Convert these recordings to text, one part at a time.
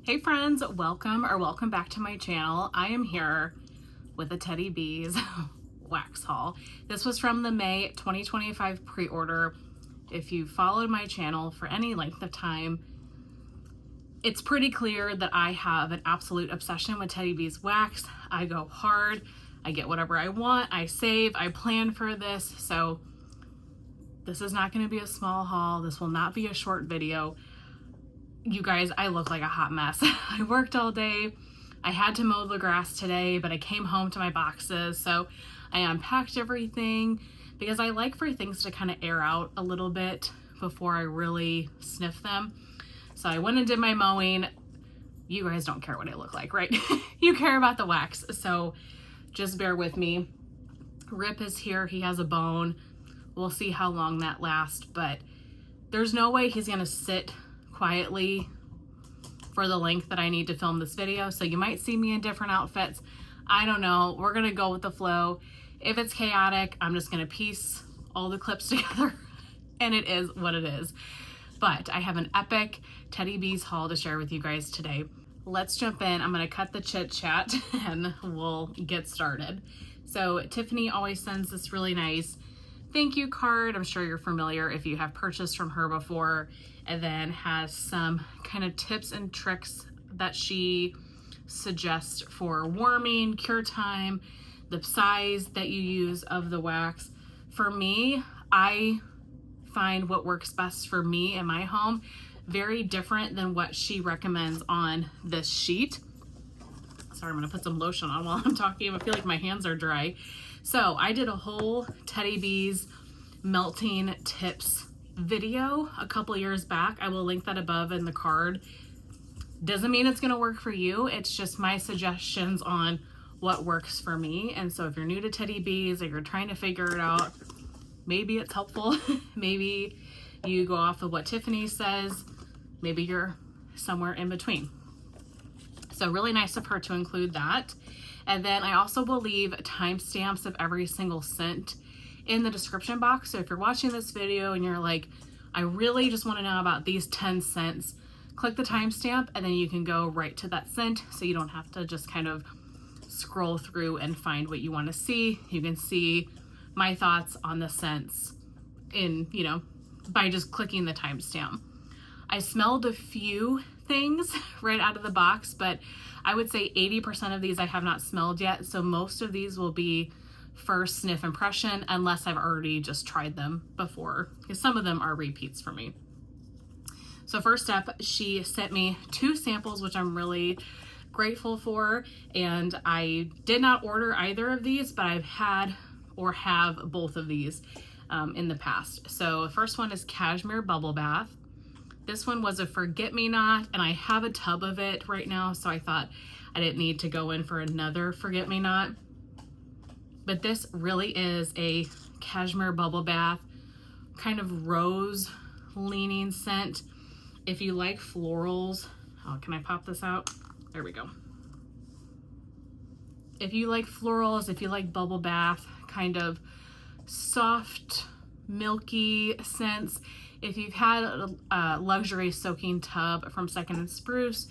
Hey friends, welcome back to my channel. I am here with a Teddy Bees wax haul. This was from the May 2025 pre-order. If you followed my channel for any length of time, it's pretty clear that I have an absolute obsession with Teddy Bees wax. I go hard, I get whatever I want, I save, I plan for this. So this is not going to be a small haul. This will not be a short video. You guys, I look like a hot mess. I worked all day. I had to mow the grass today, but I came home to my boxes. So I unpacked everything because I like for things to kind of air out a little bit before I really sniff them. So I went and did my mowing. You guys don't care what I look like, right? You care about the wax. So just bear with me. Rip is here. He has a bone. We'll see how long that lasts, but there's no way he's gonna sit quietly for the length that I need to film this video. So you might see me in different outfits. I don't know. We're gonna go with the flow. If it's chaotic, I'm just gonna piece all the clips together and it is what it is. But I have an epic Teddy Bees haul to share with you guys today. Let's jump in. I'm gonna cut the chit chat and we'll get started. So Tiffany always sends this really nice thank you card. I'm sure you're familiar if you have purchased from her before, and then has some kind of tips and tricks that she suggests for warming, cure time, the size that you use of the wax. For me, I find what works best for me in my home very different than what she recommends on this sheet. Sorry, I'm gonna put some lotion on while I'm talking. I feel like my hands are dry. So I did a whole Teddy Bees melting tips video a couple years back. I will link that above in the card. Doesn't mean it's gonna work for you. It's just my suggestions on what works for me. And so if you're new to Teddy Bees or you're trying to figure it out, maybe it's helpful. Maybe you go off of what Tiffany says. Maybe you're somewhere in between. So really nice of her to include that. And then I also will leave timestamps of every single scent in the description box. So if you're watching this video and you're like, I really just want to know about these 10 scents, click the timestamp and then you can go right to that scent. So you don't have to just kind of scroll through and find what you want to see. You can see my thoughts on the scents in, by just clicking the timestamp. I smelled a few things right out of the box, but I would say 80% of these I have not smelled yet. So most of these will be first sniff impression unless I've already just tried them before, because some of them are repeats for me. So first up, she sent me 2 samples, which I'm really grateful for. And I did not order either of these, but I've had or have both of these in the past. So the first one is Cashmere Bubble Bath. This one was a forget-me-not, and I have a tub of it right now, so I thought I didn't need to go in for another forget-me-not. But this really is a Cashmere Bubble Bath, kind of rose-leaning scent. If you like florals, oh, can I pop this out? There we go. If you like florals, if you like bubble bath, kind of soft, milky scents, if you've had a luxury soaking tub from Second & Spruce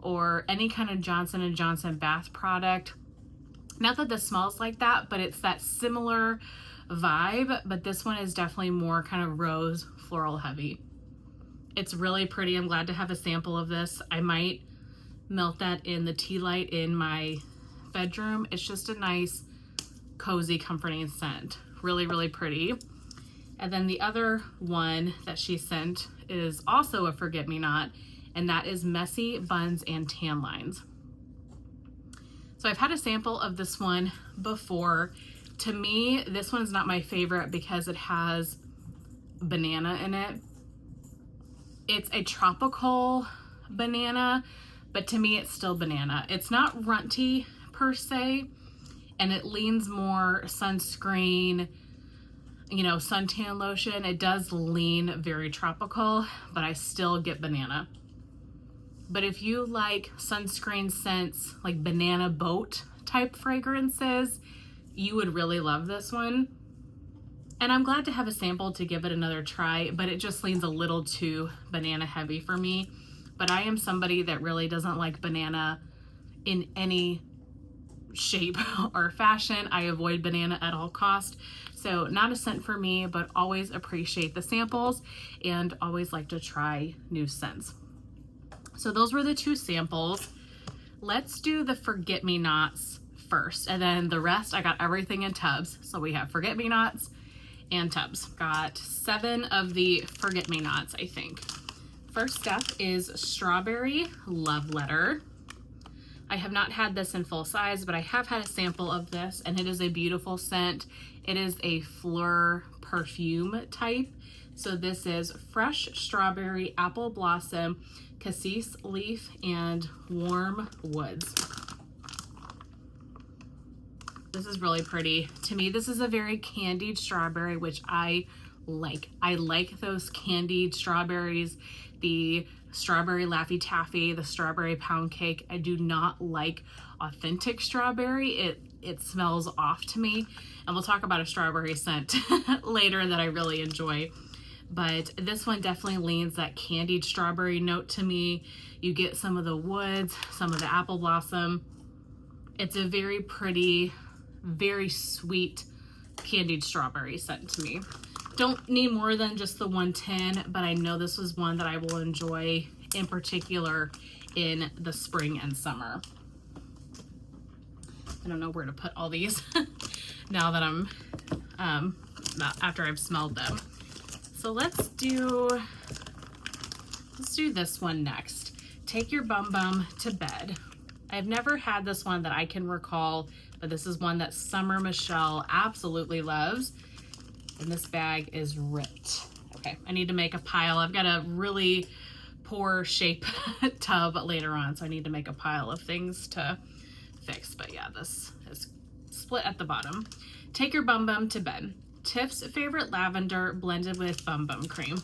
or any kind of Johnson & Johnson bath product, not that this smells like that, but it's that similar vibe, but this one is definitely more kind of rose floral heavy. It's really pretty. I'm glad to have a sample of this. I might melt that in the tea light in my bedroom. It's just a nice, cozy, comforting scent. Really, really pretty. And then the other one that she sent is also a forget-me-not, and that is Messy Buns and Tan Lines. So I've had a sample of this one before. To me, this one's not my favorite because it has banana in it. It's a tropical banana, but to me it's still banana. It's not runty per se, and it leans more sunscreen, suntan lotion. It does lean very tropical, but I still get banana. But if you like sunscreen scents, like banana boat type fragrances, you would really love this one. And I'm glad to have a sample to give it another try, but it just leans a little too banana heavy for me. but I am somebody that really doesn't like banana in any shape or fashion. I avoid banana at all cost. So not a scent for me, but always appreciate the samples and always like to try new scents. So those were the 2 samples. Let's do the Forget-Me-Nots first, and then the rest, I got everything in tubs. So we have Forget-Me-Nots and tubs. Got 7 of the Forget-Me-Nots, I think. First up is Strawberry Love Letter. I have not had this in full size, but I have had a sample of this, and it is a beautiful scent. It is a fleur perfume type. So this is fresh strawberry, apple blossom, cassis leaf, and warm woods. This is really pretty. To me, this is a very candied strawberry, which I like. I like those candied strawberries, the strawberry Laffy Taffy, the strawberry pound cake. I do not like authentic strawberry. It smells off to me. And we'll talk about a strawberry scent later that I really enjoy. But this one definitely leans that candied strawberry note to me. You get some of the woods, some of the apple blossom. It's a very pretty, very sweet candied strawberry scent to me. Don't need more than just the 110, but I know this was one that I will enjoy in particular in the spring and summer. I don't know where to put all these now that I'm, after I've smelled them. So let's do this one next. Take Your Bum Bum to Bed. I've never had this one that I can recall, but this is one that Summer Michelle absolutely loves. And this bag is ripped. Okay, I need to make a pile. I've got a really poor shape tub later on, so I need to make a pile of things to fix. But yeah, this is split at the bottom. Take Your Bum Bum to Bed. Tiff's Favorite Lavender blended with Bum Bum Cream.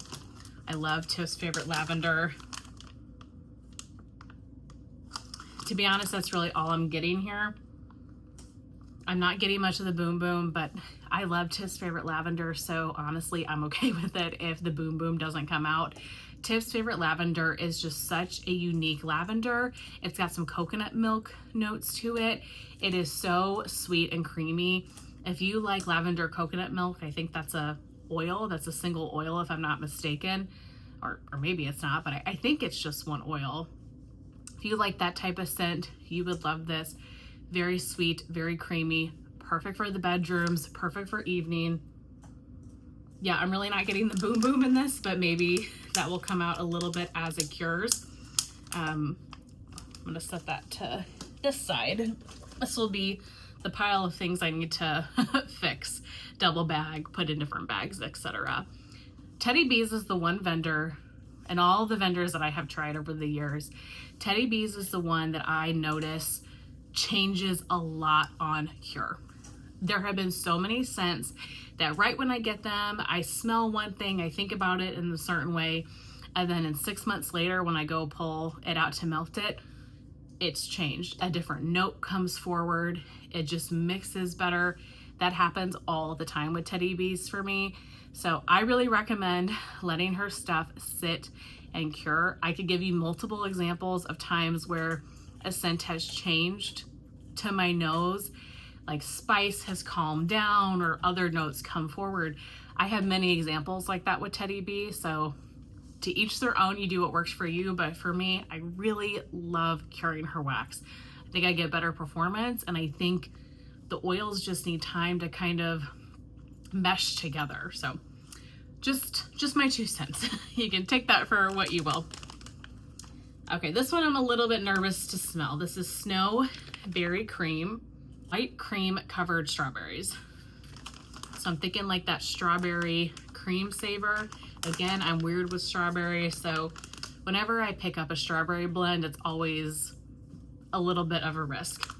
I love Tiff's Favorite Lavender. To be honest, that's really all I'm getting here. I'm not getting much of the Boom Boom, but I love Tiff's Favorite Lavender, so honestly, I'm okay with it if the Boom Boom doesn't come out. Tiff's Favorite Lavender is just such a unique lavender. It's got some coconut milk notes to it. It is so sweet and creamy. If you like lavender coconut milk, I think that's a oil. That's a single oil if I'm not mistaken. Or maybe it's not, but I think it's just one oil. If you like that type of scent, you would love this. Very sweet, very creamy, perfect for the bedrooms, perfect for evening. Yeah, I'm really not getting the Boom Boom in this, but maybe that will come out a little bit as it cures. I'm gonna set that to this side. This will be the pile of things I need to fix, double bag, put in different bags, etc. Teddy Bees is the one vendor, and all the vendors that I have tried over the years, Teddy Bees is the one that I notice changes a lot on cure. There have been so many scents that right when I get them, I smell one thing, I think about it in a certain way, and then in 6 months later when I go pull it out to melt it, it's changed. A different note comes forward. It just mixes better. That happens all the time with Teddy Bees for me. So I really recommend letting her stuff sit and cure. I could give you multiple examples of times where a scent has changed to my nose, like spice has calmed down or other notes come forward. I have many examples like that with Teddy B. So to each their own, you do what works for you. But for me, I really love curing her wax. I think I get better performance, and I think the oils just need time to kind of mesh together. So just my 2 cents. You can take that for what you will. Okay, this one I'm a little bit nervous to smell. This is Snow Berry Cream, light cream covered strawberries. So I'm thinking like that strawberry cream savor. Again, I'm weird with strawberry, so whenever I pick up a strawberry blend, it's always a little bit of a risk.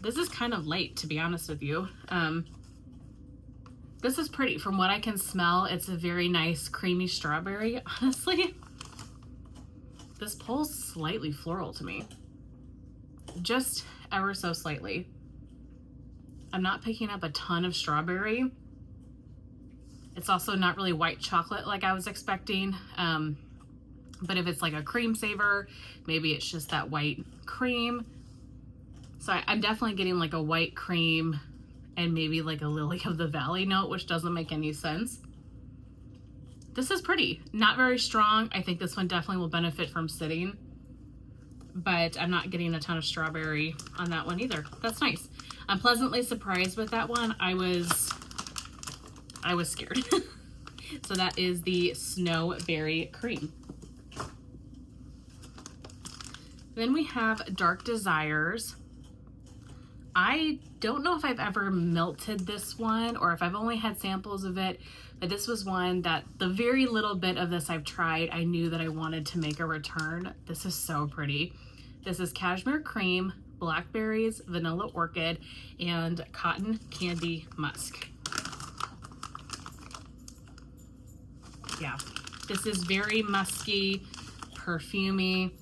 This is kind of light, to be honest with you. This is pretty. From what I can smell, it's a very nice creamy strawberry. Honestly, this pulls slightly floral to me. Just ever so slightly. I'm not picking up a ton of strawberry. It's also not really white chocolate like I was expecting. But if it's like a cream saver, maybe it's just that white cream. So I'm definitely getting like a white cream and maybe like a lily of the valley note, which doesn't make any sense. This is pretty, not very strong. I think this one definitely will benefit from sitting, but I'm not getting a ton of strawberry on that one either. That's nice. I'm pleasantly surprised with that one. I was scared. So that is the Snowberry Cream. Then we have Dark Desires. I don't know if I've ever melted this one or if I've only had samples of it, but this was one that the very little bit of this I've tried, I knew that I wanted to make a return. This is so pretty. This is Cashmere Cream, Blackberries, Vanilla Orchid, and Cotton Candy Musk. Yeah, this is very musky, perfumey.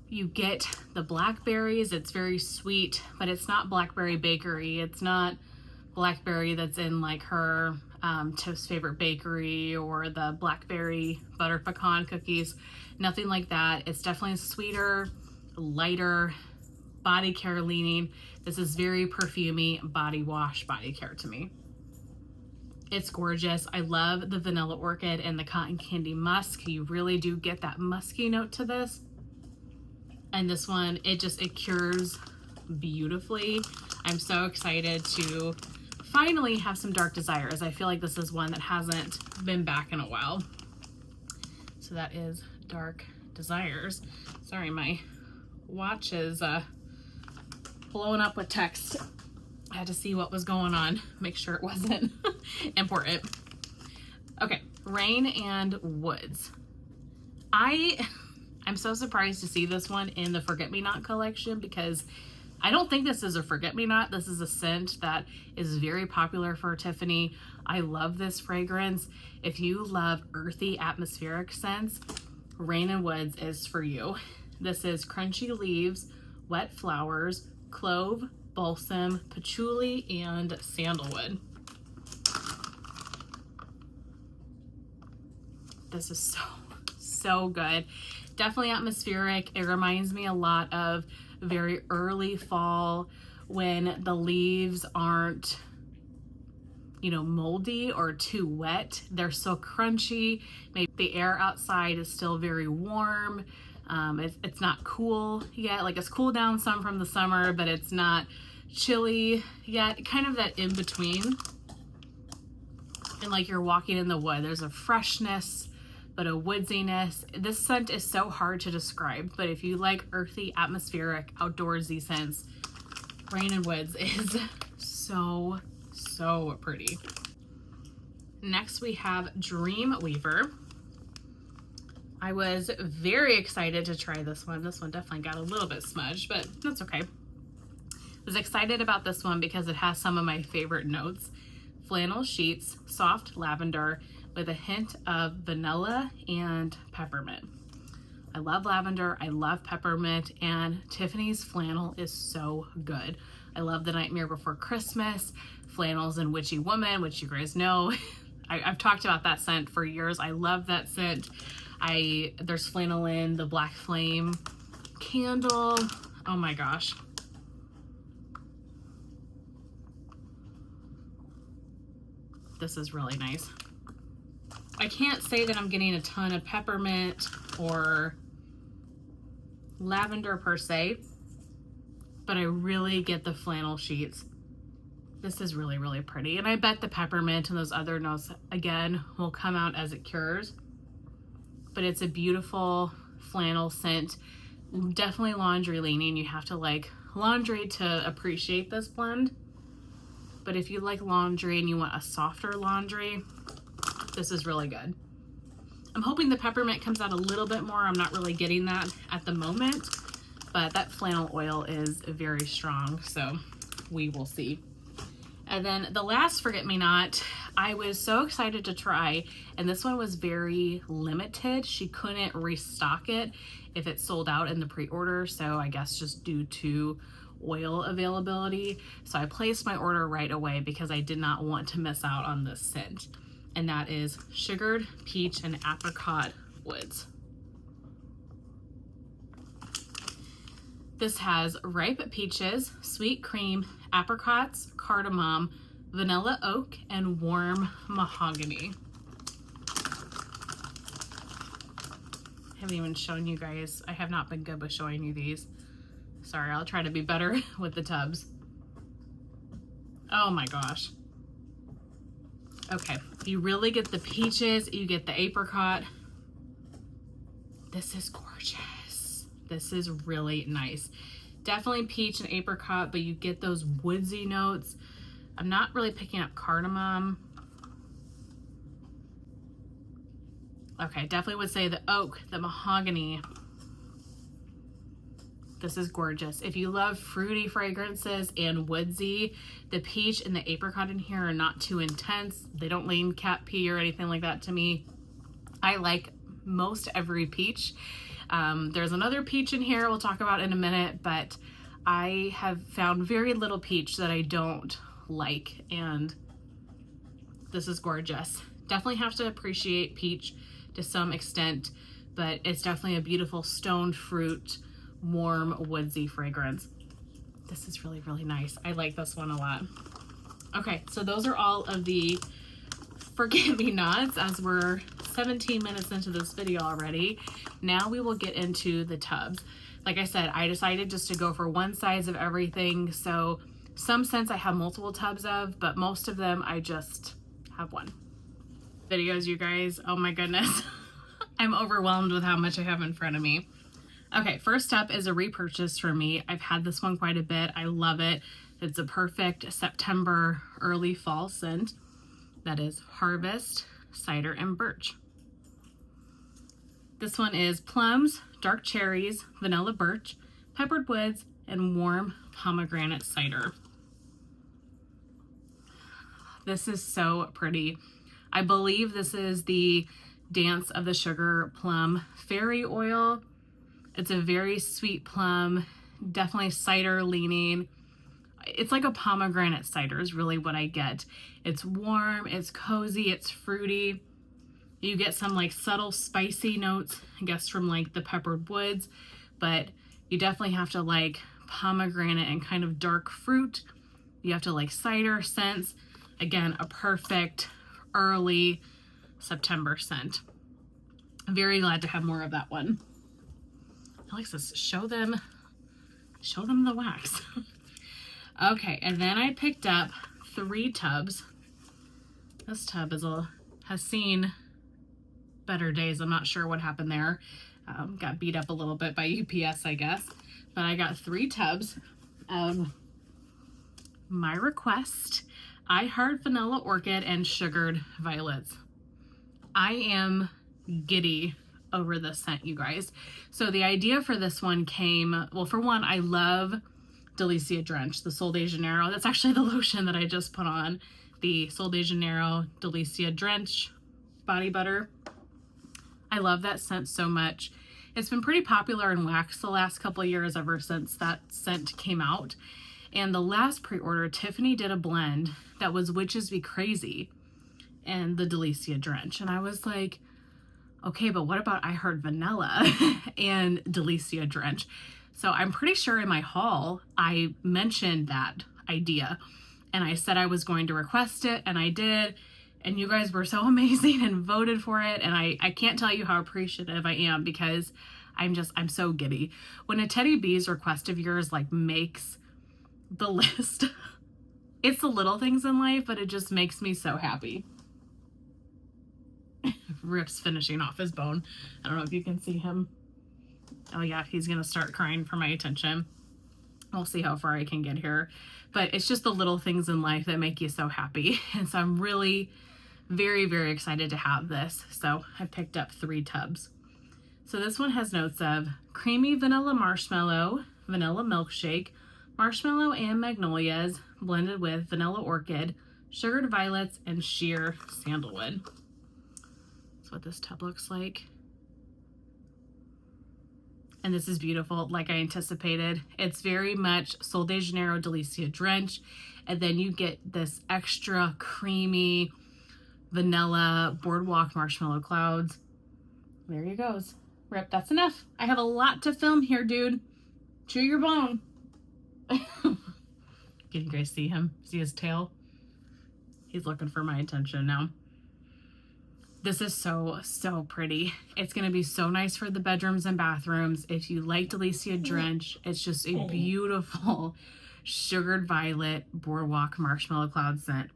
You get the blackberries, it's very sweet, but it's not Blackberry Bakery. It's not blackberry that's in like her Tiff's Favorite Bakery or the blackberry butter pecan cookies. Nothing like that. It's definitely sweeter, lighter, body care leaning. This is very perfumey body wash body care to me. It's gorgeous. I love the Vanilla Orchid and the Cotton Candy Musk. You really do get that musky note to this. And this one, it cures beautifully. I'm so excited to finally have some Dark Desires. I feel like this is one that hasn't been back in a while. So that is Dark Desires. Sorry, my watch is blowing up with text. I had to see what was going on, make sure it wasn't important. Okay, Rain and Woods. I'm so surprised to see this one in the Forget-Me-Not collection because I don't think this is a Forget-Me-Not. This is a scent that is very popular for Tiffany. I love this fragrance. If you love earthy atmospheric scents, Rain and Woods is for you. This is crunchy leaves, wet flowers, clove, balsam, patchouli, and sandalwood. This is so good. Definitely atmospheric. It reminds me a lot of very early fall when the leaves aren't, you know, moldy or too wet. They're so crunchy. Maybe the air outside is still very warm. It's not cool yet. Like it's cooled down some from the summer, but it's not chilly yet. Kind of that in between. And like you're walking in the wood, there's a freshness, but a woodsiness. This scent is so hard to describe, but if you like earthy, atmospheric, outdoorsy scents, Rain and Woods is so pretty. Next we have Dreamweaver. I was very excited to try this one. This one definitely got a little bit smudged, but that's okay. I was excited about this one because it has some of my favorite notes. Flannel sheets, soft lavender, with a hint of vanilla and peppermint. I love lavender, I love peppermint, and Tiffany's flannel is so good. I love the Nightmare Before Christmas, flannels and Witchy Woman, which you guys know. I've talked about that scent for years. I love that scent. There's flannel in the Black Flame candle. Oh my gosh. This is really nice. I can't say that I'm getting a ton of peppermint or lavender per se, but I really get the flannel sheets. This is really pretty. And I bet the peppermint and those other notes, again, will come out as it cures. But it's a beautiful flannel scent. Definitely laundry leaning. You have to like laundry to appreciate this blend. But if you like laundry and you want a softer laundry, this is really good. I'm hoping the peppermint comes out a little bit more. I'm not really getting that at the moment, but that flannel oil is very strong, so we will see. And then the last Forget-Me-Not, I was so excited to try, and this one was very limited. She couldn't restock it if it sold out in the pre-order, so I guess just due to oil availability. So I placed my order right away because I did not want to miss out on this scent. And that is Sugared Peach and Apricot Woods. This has ripe peaches, sweet cream, apricots, cardamom, vanilla oak, and warm mahogany. I haven't even shown you guys. I have not been good with showing you these. Sorry, I'll try to be better with the tubs. Oh my gosh. Okay, you really get the peaches, you get the apricot. This is gorgeous. This is really nice. Definitely peach and apricot, but you get those woodsy notes. I'm not really picking up cardamom. Okay, definitely would say the oak, the mahogany. This is gorgeous. If you love fruity fragrances and woodsy, the peach and the apricot in here are not too intense. They don't lean cat pee or anything like that to me. I like most every peach. There's another peach in here we'll talk about in a minute, but I have found very little peach that I don't like, and this is gorgeous. Definitely have to appreciate peach to some extent, but it's definitely a beautiful stone fruit, warm, woodsy fragrance. This is really, really nice. I like this one a lot. Okay, so those are all of the forget-me-nots as we're 17 minutes into this video already. Now we will get into the tubs. Like I said, I decided just to go for one size of everything. So some scents I have multiple tubs of, but most of them I just have one. Videos, you guys, oh my goodness. I'm overwhelmed with how much I have in front of me. Okay, first up is a repurchase for me. I've had this one quite a bit. I love it. It's a perfect September, early fall scent. That is Harvest, Cider, and Birch. This one is plums, dark cherries, vanilla birch, peppered woods, and warm pomegranate cider. This is so pretty. I believe this is the Dance of the Sugar Plum Fairy Oil. It's a very sweet plum, definitely cider leaning. It's like a pomegranate cider is really what I get. It's warm, it's cozy, it's fruity. You get some like subtle spicy notes, I guess from like the peppered woods, but you definitely have to like pomegranate and kind of dark fruit. You have to like cider scents. Again, a perfect early September scent. I'm very glad to have more of that one. Alex says, show them the wax. Okay, and then I picked up 3 tubs. This tub has seen better days. I'm not sure what happened there. Got beat up a little bit by UPS, I guess. But I got 3 tubs of my request. I Heart Vanilla Orchid and Sugared Violets. I am giddy over this scent, you guys. So the idea for this one came, well, for one, I love Delicia Drench, the Sol de Janeiro. That's actually the lotion that I just put on. The Sol de Janeiro Delicia Drench body butter. I love that scent so much. It's been pretty popular in wax the last couple of years ever since that scent came out. And the last pre-order, Tiffany did a blend that was Witches Be Crazy and the Delicia Drench. And I was like, okay, but what about I Heard Vanilla and Delicia Drench? So I'm pretty sure in my haul, I mentioned that idea and I said I was going to request it, and I did. And you guys were so amazing and voted for it. And I can't tell you how appreciative I am, because I'm so giddy. When a Teddy B's request of yours like makes the list, it's the little things in life, but it just makes me so happy. Rip's finishing off his bone. I don't know if you can see him. Oh yeah, he's gonna start crying for my attention. We'll see how far I can get here. But it's just the little things in life that make you so happy. And so I'm really very, very excited to have this. So I picked up 3 tubs. So this one has notes of creamy vanilla marshmallow, vanilla milkshake, marshmallow and magnolias blended with vanilla orchid, sugared violets, and sheer sandalwood. That's what this tub looks like. And this is beautiful, like I anticipated. It's very much Sol de Janeiro Delicia Drench. And then you get this extra creamy vanilla boardwalk marshmallow clouds. There you goes. Rip, that's enough. I have a lot to film here, dude. Chew your bone. Can you guys see him? See his tail? He's looking for my attention now. This is so, so pretty. It's going to be so nice for the bedrooms and bathrooms. If you like Delicia Drench, it's just a beautiful sugared violet boardwalk marshmallow cloud scent.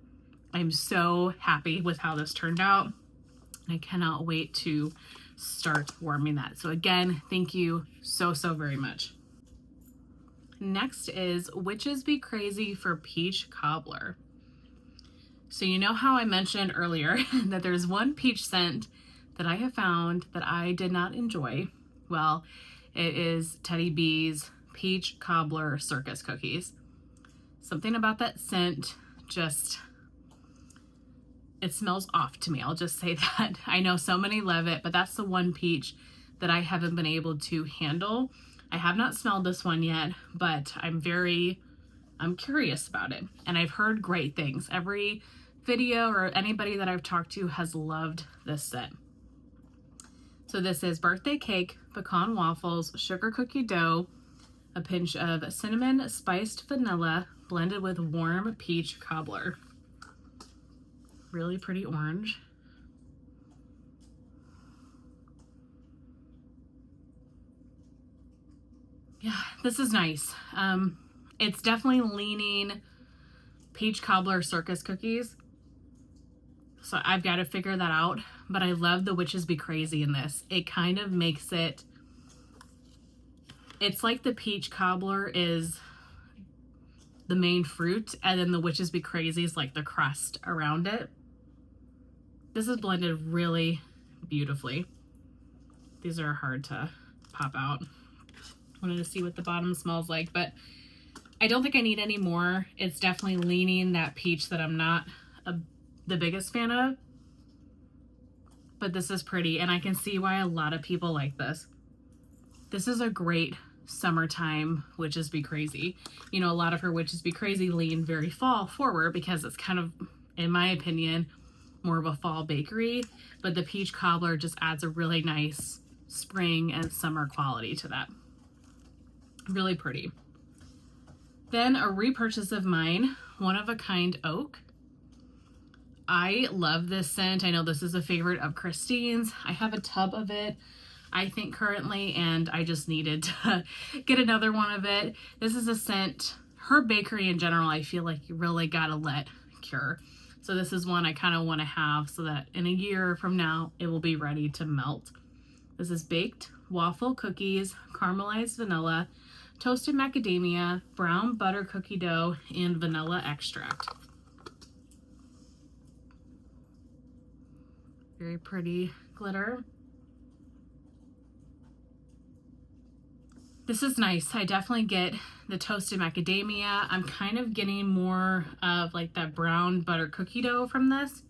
I'm so happy with how this turned out. I cannot wait to start warming that. So again, thank you so, so very much. Next is Witches Be Crazy for Peach Cobbler. So you know how I mentioned earlier that there's one peach scent that I have found that I did not enjoy. Well, it is Teddy B's Peach Cobbler Circus Cookies. Something about that scent just, it smells off to me. I'll just say that. I know so many love it, but that's the one peach that I haven't been able to handle. I have not smelled this one yet, but I'm curious about it. And I've heard great things. Every video or anybody that I've talked to has loved this scent. So this is birthday cake, pecan waffles, sugar cookie dough, a pinch of cinnamon spiced vanilla blended with warm peach cobbler. Really pretty orange. Yeah, this is nice. It's definitely leaning peach cobbler circus cookies. So I've got to figure that out, but I love the Witches Be Crazy in this. It kind of makes it, it's like the peach cobbler is the main fruit, and then the Witches Be Crazy is like the crust around it. This is blended really beautifully. These are hard to pop out. Wanted to see what the bottom smells like, but I don't think I need any more. It's definitely leaning that peach that I'm not the biggest fan of, but this is pretty, and I can see why a lot of people like this. This is a great summertime Witches Be Crazy. You know, a lot of her Witches Be Crazy lean very fall forward because it's kind of, in my opinion, more of a fall bakery, but the peach cobbler just adds a really nice spring and summer quality to that. Really pretty. Then a repurchase of mine, One of a Kind Oak. I love this scent. I know this is a favorite of Christine's. I have a tub of it, I think, currently, and I just needed to get another one of it. This is a scent, her bakery in general, I feel like you really gotta let cure. So this is one I kind of want to have so that in a year from now, it will be ready to melt. This is baked waffle cookies, caramelized vanilla, toasted macadamia, brown butter cookie dough, and vanilla extract. Very pretty glitter. This is nice. I definitely get the toasted macadamia. I'm kind of getting more of like that brown butter cookie dough from this.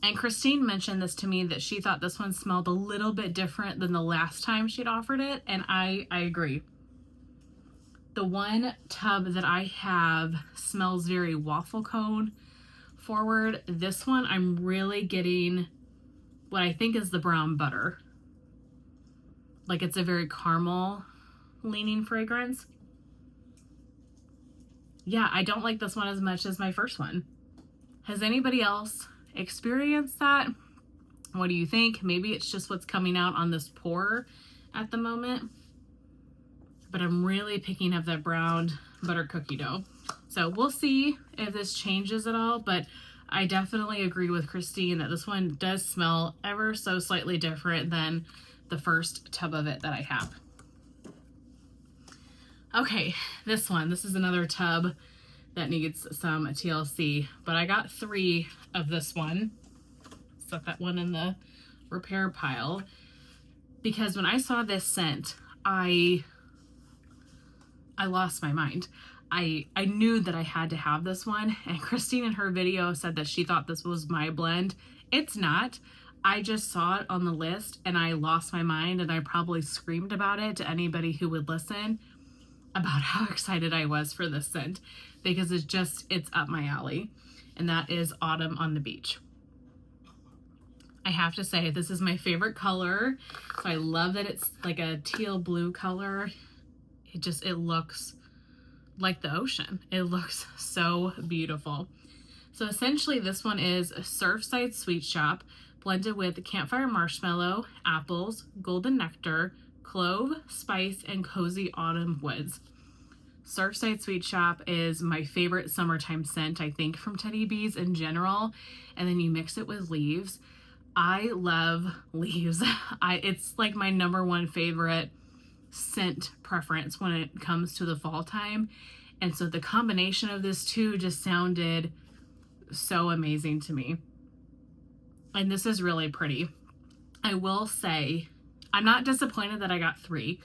And Christine mentioned this to me, that she thought this one smelled a little bit different than the last time she'd offered it, and I agree. The one tub that I have smells very waffle cone forward. This one I'm really getting what I think is the brown butter. Like it's a very caramel leaning fragrance. Yeah, I don't like this one as much as my first one. Has anybody else experienced that? What do you think? Maybe it's just what's coming out on this pour at the moment. But I'm really picking up that brown butter cookie dough. So we'll see if this changes at all, but I definitely agree with Christine that this one does smell ever so slightly different than the first tub of it that I have. Okay, this is another tub that needs some TLC, but I got 3 of this one. Set that one in the repair pile, because when I saw this scent, I lost my mind. I knew that I had to have this one, and Christine in her video said that she thought this was my blend. It's not. I just saw it on the list and I lost my mind, and I probably screamed about it to anybody who would listen about how excited I was for this scent, because it's up my alley. And that is Autumn on the Beach. I have to say, this is my favorite color. So I love that it's like a teal blue color. It looks like the ocean. It looks so beautiful. So essentially this one is a Surfside Sweet Shop blended with campfire marshmallow, apples, golden nectar, clove, spice, and cozy autumn woods. Surfside Sweet Shop is my favorite summertime scent, I think, from Teddy Bees in general. And then you mix it with leaves. I love leaves. It's like my #1 favorite scent preference when it comes to the fall time. And so the combination of this two just sounded so amazing to me. And this is really pretty. I will say, I'm not disappointed that I got 3.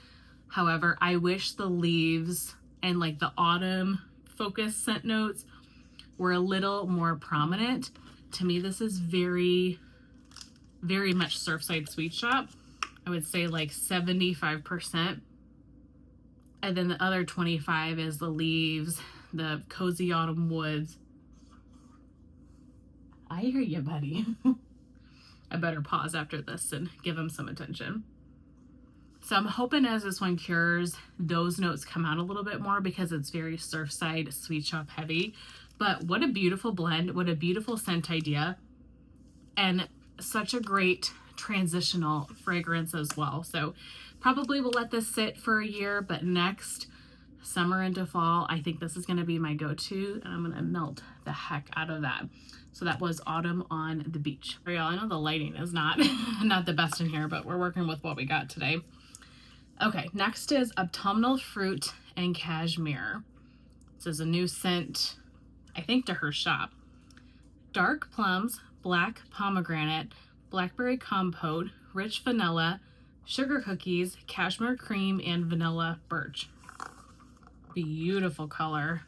However, I wish the leaves and like the autumn focus scent notes were a little more prominent. To me, this is very, very much Surfside Sweet Shop. I would say like 75%. And then the other 25 is the leaves, the cozy autumn woods. I hear you, buddy. I better pause after this and give him some attention. So I'm hoping as this one cures, those notes come out a little bit more, because it's very Surfside Sweet Shop heavy. But what a beautiful blend. What a beautiful scent idea. And such a great transitional fragrance as well. So probably will let this sit for a year, but next summer into fall, I think this is going to be my go-to, and I'm going to melt the heck out of that. So that was Autumn on the Beach. For y'all, I know the lighting is not the best in here, but we're working with what we got today. Okay, next is Autumnal Fruit and Cashmere. This is a new scent, I think, to her shop. Dark plums, black pomegranate, blackberry compote, rich vanilla, sugar cookies, cashmere cream, and vanilla birch. Beautiful color.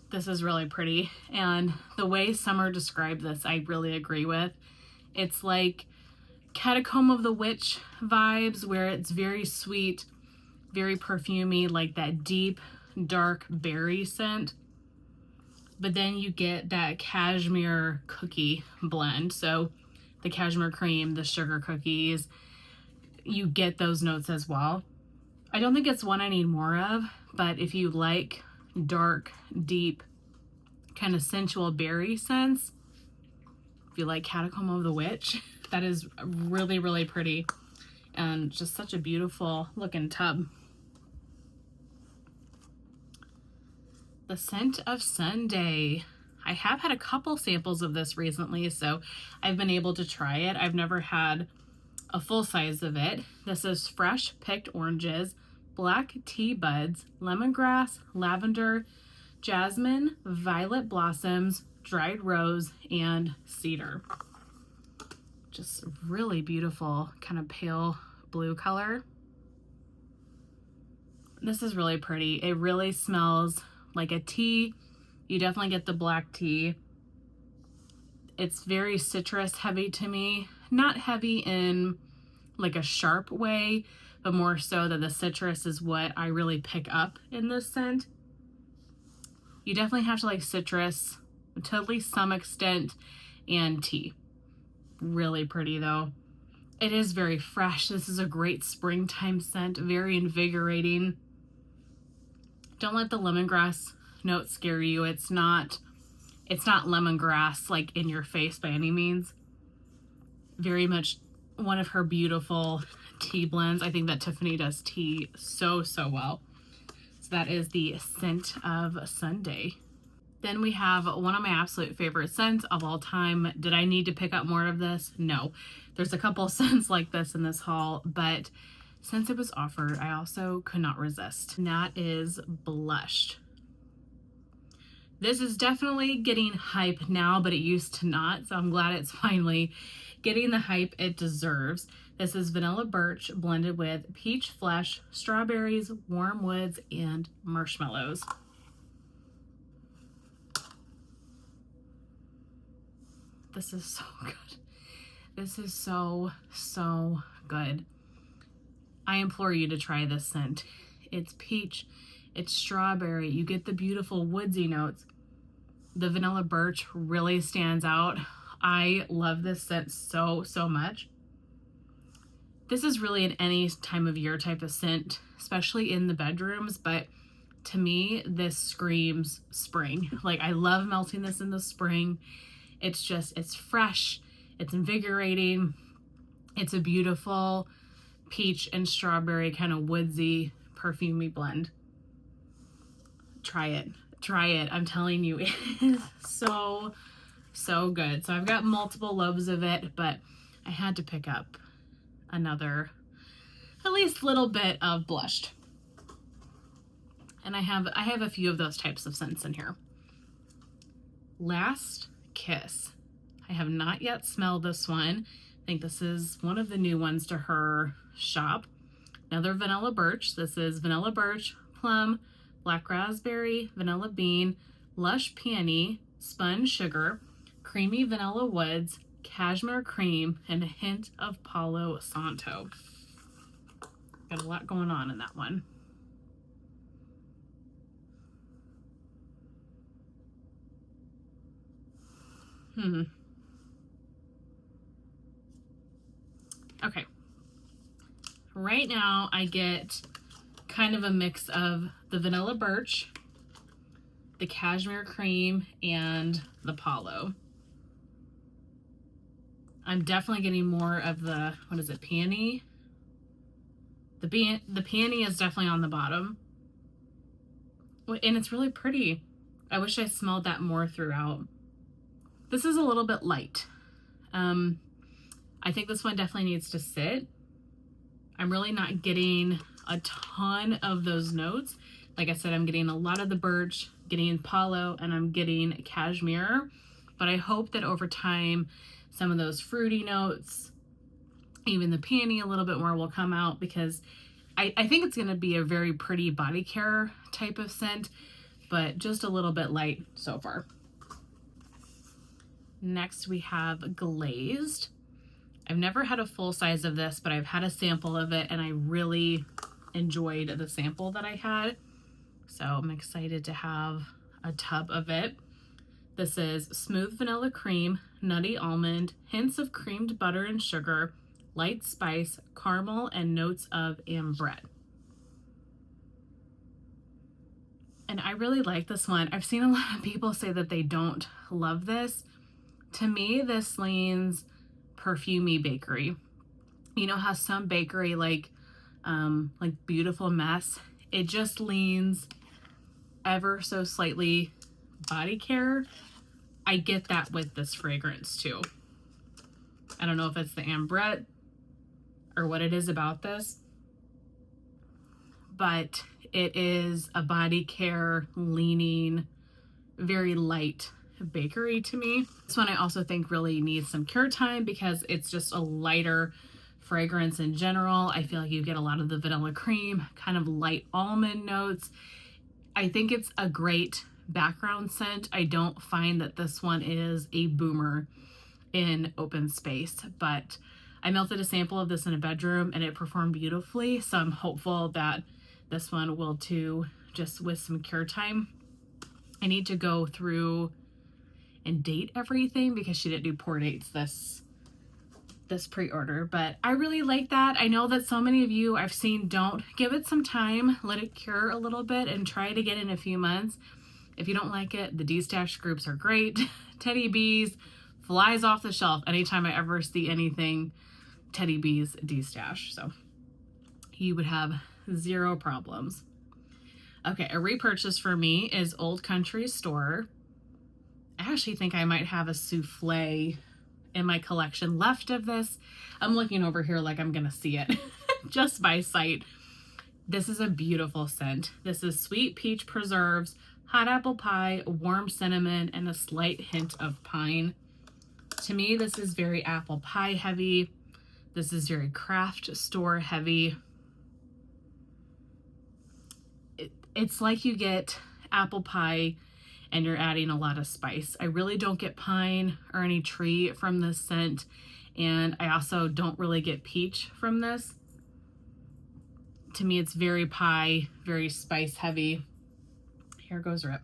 This is really pretty. And the way Summer described this, I really agree with. It's like Catacomb of the Witch vibes, where it's very sweet, very perfumey, like that deep, dark berry scent. But then you get that cashmere cookie blend. So the cashmere cream, the sugar cookies, you get those notes as well. I don't think it's one I need more of, but if you like dark, deep, kind of sensual berry scents, if you like Catacomb of the Witch, that is really, really pretty. And just such a beautiful looking tub. The Scent of Sunday. I have had a couple samples of this recently, so I've been able to try it. I've never had a full size of it. This is fresh picked oranges, black tea buds, lemongrass, lavender, jasmine, violet blossoms, dried rose, and cedar. Just really beautiful, kind of pale blue color. This is really pretty. It really smells like a tea. You definitely get the black tea. It's very citrus heavy to me. Not heavy in like a sharp way, but more so that the citrus is what I really pick up in this scent. You definitely have to like citrus to at least some extent, and tea. Really pretty though. It is very fresh. This is a great springtime scent, very invigorating. Don't let the lemongrass note scare you. It's not lemongrass like in your face by any means. Very much one of her beautiful tea blends. I think that Tiffany does tea so well. So that is the Scent of Sunday. Then we have one of my absolute favorite scents of all time. Did I need to pick up more of this? No. There's a couple scents like this in this haul, but since it was offered, I also could not resist. And that is Blush. This is definitely getting hype now, but it used to not, so I'm glad it's finally getting the hype it deserves. This is vanilla birch blended with peach flesh, strawberries, warm woods, and marshmallows. this is so good. This is so, so good. I implore you to try this scent. It's peach, it's strawberry. You get the beautiful woodsy notes. The vanilla birch really stands out. I love this scent so, so much. This is really an any time of year type of scent, especially in the bedrooms, but to me, this screams spring. Like, I love melting this in the spring. It's just, it's fresh, it's invigorating. It's a beautiful peach and strawberry kind of woodsy, perfumey blend. Try it. Try it. I'm telling you, it is so, so good. So I've got multiple loaves of it, but I had to pick up another, at least little bit of blushed. And I have a few of those types of scents in here. Last Kiss. I have not yet smelled this one. I think this is one of the new ones to her shop. Another vanilla birch. This is vanilla birch, plum, black raspberry, vanilla bean, lush peony, spun sugar, creamy vanilla woods, cashmere cream, and a hint of Palo Santo. Got a lot going on in that one. Okay. Right now I get kind of a mix of the vanilla birch, the cashmere cream, and the Palo. I'm definitely getting more of the, what is it, peony? The peony is definitely on the bottom. And it's really pretty. I wish I smelled that more throughout. This is a little bit light. I think this one definitely needs to sit. I'm really not getting a ton of those notes. Like I said, I'm getting a lot of the birch, getting Palo, and I'm getting cashmere. But I hope that over time, some of those fruity notes, even the peony a little bit more, will come out, because I think it's going to be a very pretty body care type of scent, but just a little bit light so far. Next we have Glazed. I've never had a full size of this, but I've had a sample of it and I really enjoyed the sample that I had. So I'm excited to have a tub of it. This is smooth vanilla cream, nutty almond, hints of creamed butter and sugar, light spice, caramel, and notes of ambrette. And I really like this one. I've seen a lot of people say that they don't love this. To me, this leans perfumey bakery. You know how some bakery, like Beautiful Mess, it just leans ever so slightly body care. I get that with this fragrance too. I don't know if it's the ambrette or what it is about this, but it is a body care leaning, very light bakery to me. This one I also think really needs some cure time because it's just a lighter fragrance in general. I feel like you get a lot of the vanilla cream, kind of light almond notes. I think it's a great background scent. I don't find that this one is a boomer in open space, but I melted a sample of this in a bedroom and it performed beautifully. So I'm hopeful that this one will too, just with some cure time. I need to go through and date everything because she didn't do pour dates this pre-order, but I really like that. I know that so many of you I've seen don't. Give it some time, let it cure a little bit, and try it again in a few months. If you don't like it, the D-stash groups are great. Teddy Bees flies off the shelf anytime I ever see anything Teddy Bees D-stash, so you would have zero problems. Okay, a repurchase for me is Old Country Store. I actually think I might have a souffle in my collection left of this. I'm looking over here like I'm gonna see it just by sight. This is a beautiful scent. This is sweet peach preserves, hot apple pie, warm cinnamon, and a slight hint of pine. To me, this is very apple pie heavy. This is very craft store heavy. It's like you get apple pie and you're adding a lot of spice. I really don't get pine or any tree from this scent, and I also don't really get peach from this. To me, it's very pie, very spice heavy. Here goes Rip.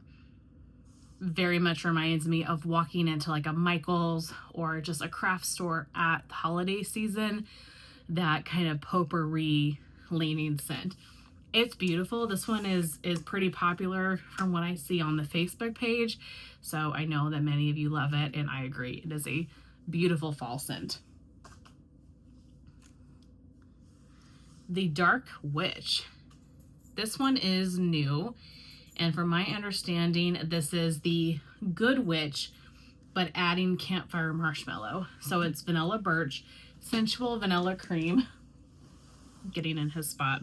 Very much reminds me of walking into like a Michael's or just a craft store at the holiday season. That kind of potpourri leaning scent. It's beautiful. This one is pretty popular from what I see on the Facebook page. So I know that many of you love it, and I agree. It is a beautiful fall scent. The Dark Witch. This one is new. And from my understanding, this is the Good Witch, but adding campfire marshmallow. So it's vanilla birch, sensual vanilla cream, getting in his spot,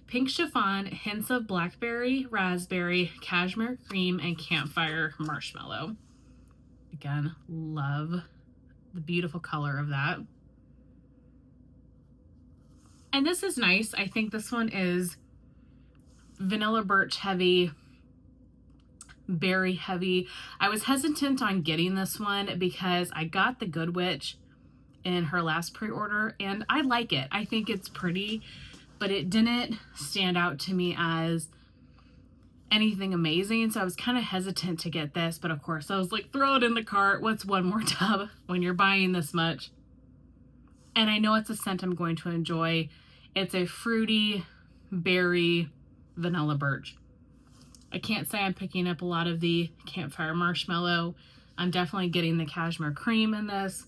pink chiffon, hints of blackberry, raspberry, cashmere cream, and campfire marshmallow. Again, love the beautiful color of that. And this is nice. I think this one is vanilla birch heavy, berry heavy. I was hesitant on getting this one because I got the Good Witch in her last pre-order, and I like it. I think it's pretty, but it didn't stand out to me as anything amazing, so I was kind of hesitant to get this, but of course I was like, throw it in the cart. What's one more tub when you're buying this much? And I know it's a scent I'm going to enjoy. It's a fruity, berry, vanilla birch. I can't say I'm picking up a lot of the campfire marshmallow. I'm definitely getting the cashmere cream in this.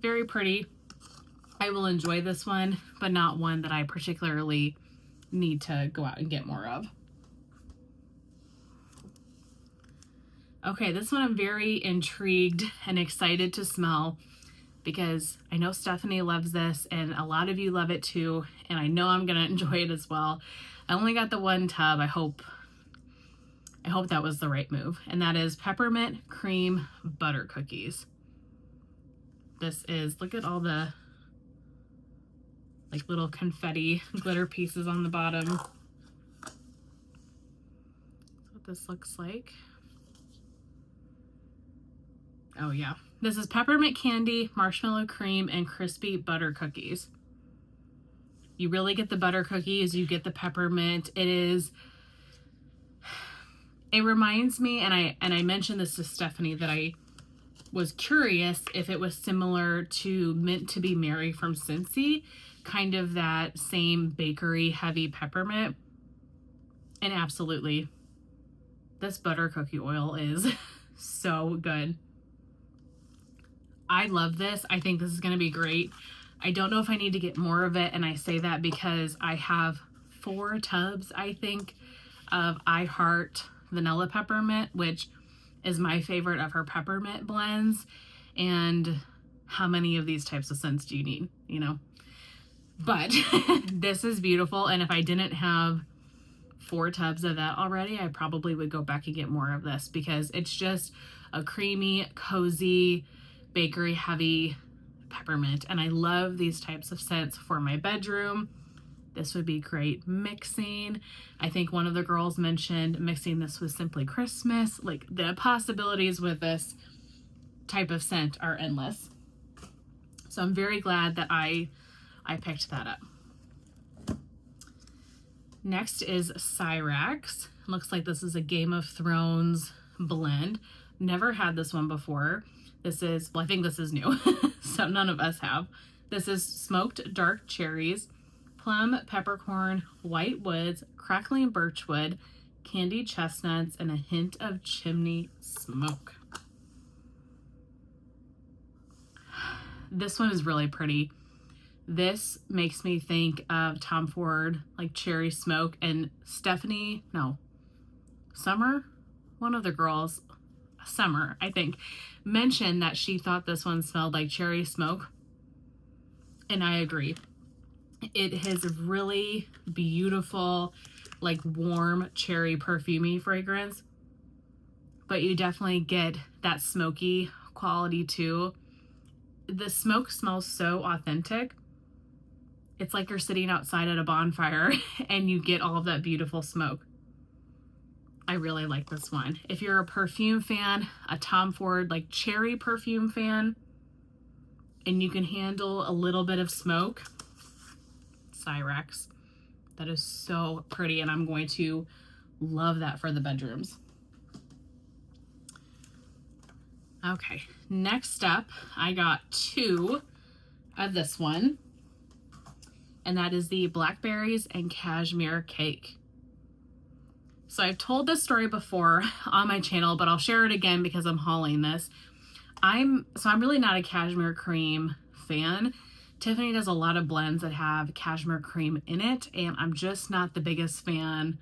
Very pretty. I will enjoy this one, but not one that I particularly need to go out and get more of. Okay, this one I'm very intrigued and excited to smell because I know Stephanie loves this and a lot of you love it too, and I know I'm gonna enjoy it as well. I only got the one tub. I hope that was the right move. And that is Peppermint Cream Butter Cookies. This is, look at all the like little confetti glitter pieces on the bottom. That's what this looks like. Oh yeah. This is peppermint candy, marshmallow cream, and crispy butter cookies. You really get the butter cookies, you get the peppermint. It reminds me, and I mentioned this to Stephanie, that I was curious if it was similar to Mint to Be Merry from Scentsy, kind of that same bakery heavy peppermint. And absolutely, this butter cookie oil is so good. I love this. I think this is going to be great. I don't know if I need to get more of it, and I say that because I have 4 tubs, I think, of I Heart Vanilla Peppermint, which is my favorite of her peppermint blends. And how many of these types of scents do you need, you know? But this is beautiful, and if I didn't have 4 tubs of that already, I probably would go back and get more of this because it's just a creamy, cozy, bakery heavy peppermint, and I love these types of scents for my bedroom. This would be great mixing. I think one of the girls mentioned mixing this with Simply Christmas. Like, the possibilities with this type of scent are endless. So I'm very glad that I picked that up. Next is Syrax. Looks like this is a Game of Thrones blend. Never had this one before. This is, well, I think this is new, so none of us have. This is smoked dark cherries, plum, peppercorn, white woods, crackling birchwood, candied chestnuts, and a hint of chimney smoke. This one is really pretty. This makes me think of Tom Ford, like cherry smoke, and Summer, one of the girls, Summer, I think, mentioned that she thought this one smelled like cherry smoke, and I agree. It has really beautiful, like warm cherry perfumey fragrance, but you definitely get that smoky quality too. The smoke smells so authentic. It's like you're sitting outside at a bonfire and you get all of that beautiful smoke. I really like this one. If you're a perfume fan, a Tom Ford like cherry perfume fan, and you can handle a little bit of smoke, Syrax. That is so pretty, and I'm going to love that for the bedrooms. Okay, next up, I got 2 of this one, and that is the Blackberries and Cashmere cake. So I've told this story before on my channel, but I'll share it again because I'm hauling this. I'm really not a cashmere cream fan. Tiffany does a lot of blends that have cashmere cream in it, and I'm just not the biggest fan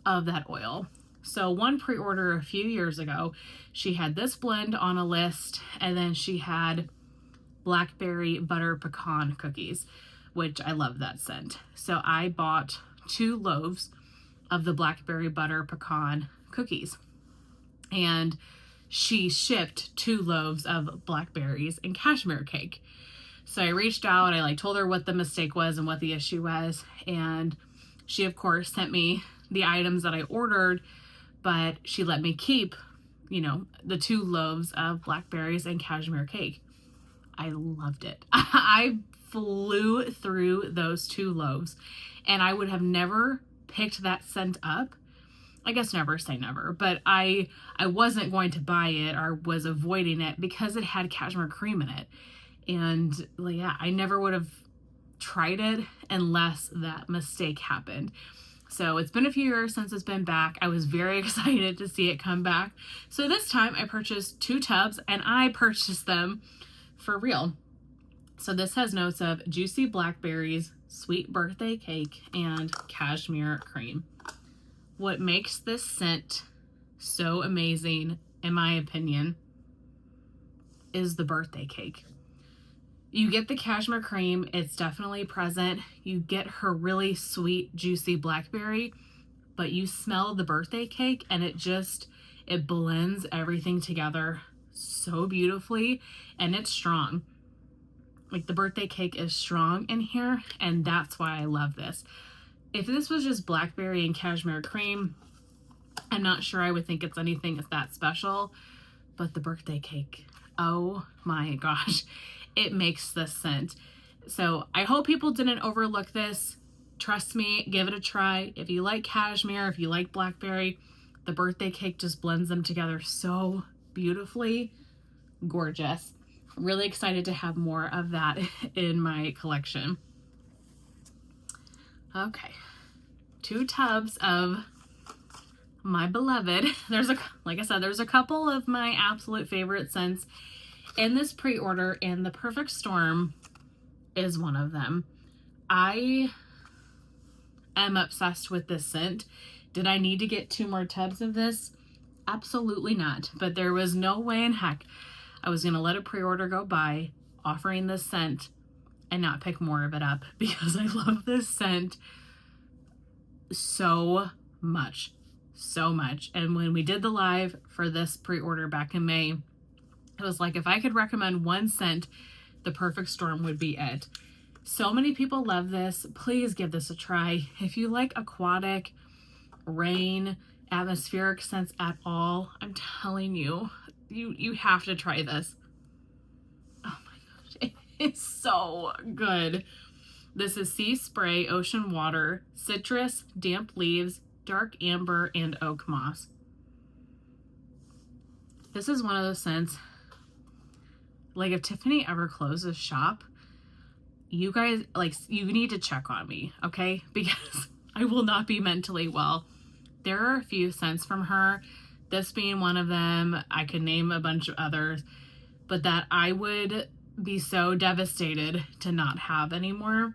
of that oil. So one pre-order a few years ago, she had this blend on a list, and then she had blackberry butter pecan cookies, which I love that scent. So I bought 2 loaves of the blackberry butter pecan cookies, and she shipped 2 loaves of blackberries and cashmere cake. So I reached out, I told her what the mistake was and what the issue was, and she of course sent me the items that I ordered, but she let me keep, the 2 loaves of blackberries and cashmere cake. I loved it. I flew through those 2 loaves, and I would have never picked that scent up. I guess never say never, but I wasn't going to buy it or was avoiding it because it had cashmere cream in it. And yeah, I never would have tried it unless that mistake happened. So it's been a few years since it's been back. I was very excited to see it come back. So this time I purchased 2 tubs, and I purchased them for real. So this has notes of juicy blackberries, sweet birthday cake, and cashmere cream. What makes this scent so amazing, in my opinion, is the birthday cake. You get the cashmere cream, it's definitely present. You get her really sweet, juicy blackberry, but you smell the birthday cake, and it blends everything together so beautifully, and it's strong. The birthday cake is strong in here, and that's why I love this. If this was just blackberry and cashmere cream, I'm not sure I would think it's anything that special, but the birthday cake, oh my gosh, it makes this scent. So I hope people didn't overlook this. Trust me, give it a try. If you like cashmere, if you like blackberry, the birthday cake just blends them together so beautifully. Gorgeous. Really excited to have more of that in my collection. Okay, 2 tubs of my beloved. Like I said, there's a couple of my absolute favorite scents in this pre-order, and the Perfect Storm is one of them. I am obsessed with this scent. Did I need to get 2 more tubs of this? Absolutely not. But there was no way in heck I was going to let a pre-order go by offering this scent and not pick more of it up, because I love this scent so much. And when we did the live for this pre-order back in May, it was like, if I could recommend one scent, the Perfect Storm would be it. So many people love this. Please give this a try. If you like aquatic, rain, atmospheric scents at all, I'm telling you, you have to try this. Oh my gosh, it's so good. This is sea spray, ocean water, citrus, damp leaves, dark amber, and oak moss. This is one of those scents, if Tiffany ever closes shop, you guys, you need to check on me, okay? Because I will not be mentally well. There are a few scents from her, this being one of them. I could name a bunch of others, but that I would be so devastated to not have anymore,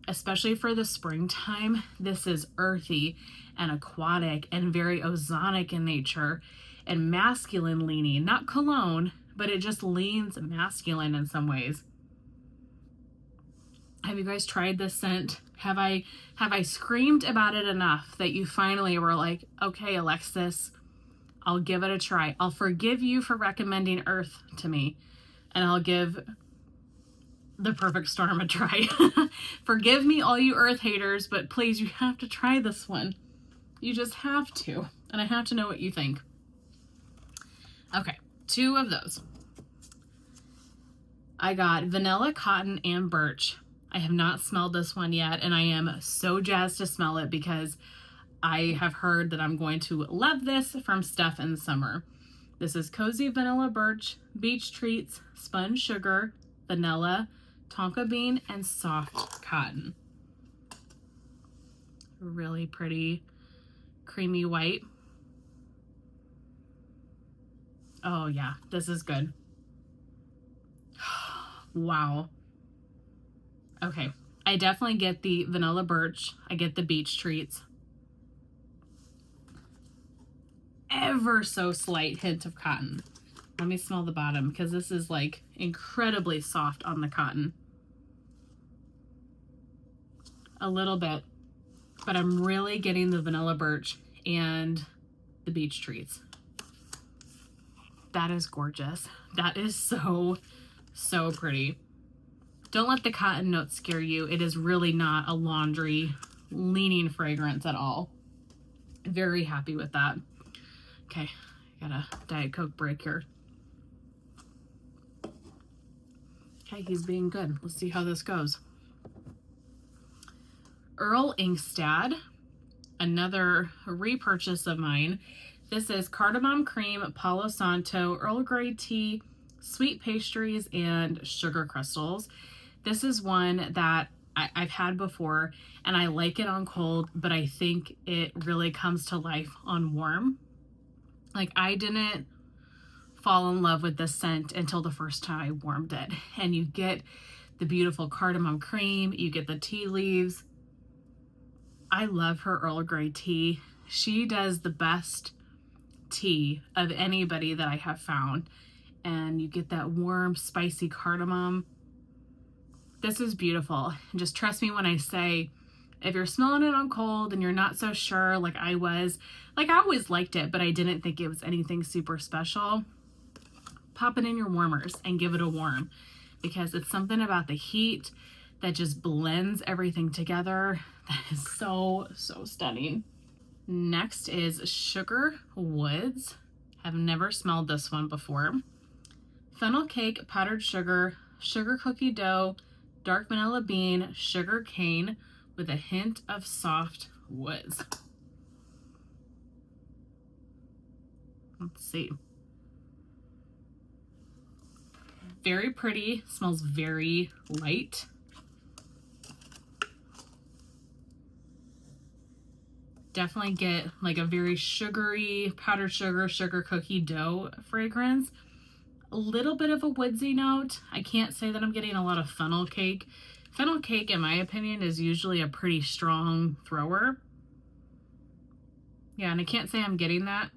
especially for the springtime. This is earthy and aquatic and very ozonic in nature and masculine leaning, not cologne, but it just leans masculine in some ways. Have you guys tried this scent? Have I screamed about it enough that you finally were like, okay, Alexis, I'll give it a try. I'll forgive you for recommending Earth to me, and I'll give the Perfect Storm a try. Forgive me, all you Earth haters, but please, you have to try this one. You just have to. and I have to know what you think. Okay, 2 of those. I got vanilla, cotton, and birch. I have not smelled this one yet, and I am so jazzed to smell it because I have heard that I'm going to love this from Stuff in the Summer. This is Cozy Vanilla Birch, Beach Treats, Spun Sugar, Vanilla, Tonka Bean, and Soft Cotton. Really pretty creamy white. Oh yeah, this is good. Wow. Okay, I definitely get the vanilla birch. I get the beach treats. Ever so slight hint of cotton. Let me smell the bottom because this is like incredibly soft on the cotton. A little bit, but I'm really getting the vanilla birch and the beach treats. That is gorgeous. That is so, so pretty. Don't let the cotton notes scare you. It is really not a laundry leaning fragrance at all. Very happy with that. Okay, got a Diet Coke break here. Okay, he's being good. Let's see how this goes. Earl Ingstad, another repurchase of mine. This is Cardamom Cream, Palo Santo, Earl Grey Tea, Sweet Pastries, and Sugar Crystals. This is one that I've had before, and I like it on cold, but I think it really comes to life on warm. Like, I didn't fall in love with this scent until the first time I warmed it. And you get the beautiful cardamom cream, you get the tea leaves. I love her Earl Grey tea. She does the best tea of anybody that I have found. And you get that warm, spicy cardamom. This is beautiful. And just trust me when I say, if you're smelling it on cold and you're not so sure, like I was, like I always liked it, but I didn't think it was anything super special, pop it in your warmers and give it a warm, because it's something about the heat that just blends everything together. That is so, so stunning. Next is Sugar Woods. I've never smelled this one before. Funnel cake, powdered sugar, sugar cookie dough, dark vanilla bean, sugar cane, with a hint of soft woods. Let's see. Very pretty, smells very light. Definitely get like a very sugary, powdered sugar, sugar cookie dough fragrance. A little bit of a woodsy note. I can't say that I'm getting a lot of funnel cake. Funnel cake, in my opinion, is usually a pretty strong thrower. Yeah, and I can't say I'm getting that,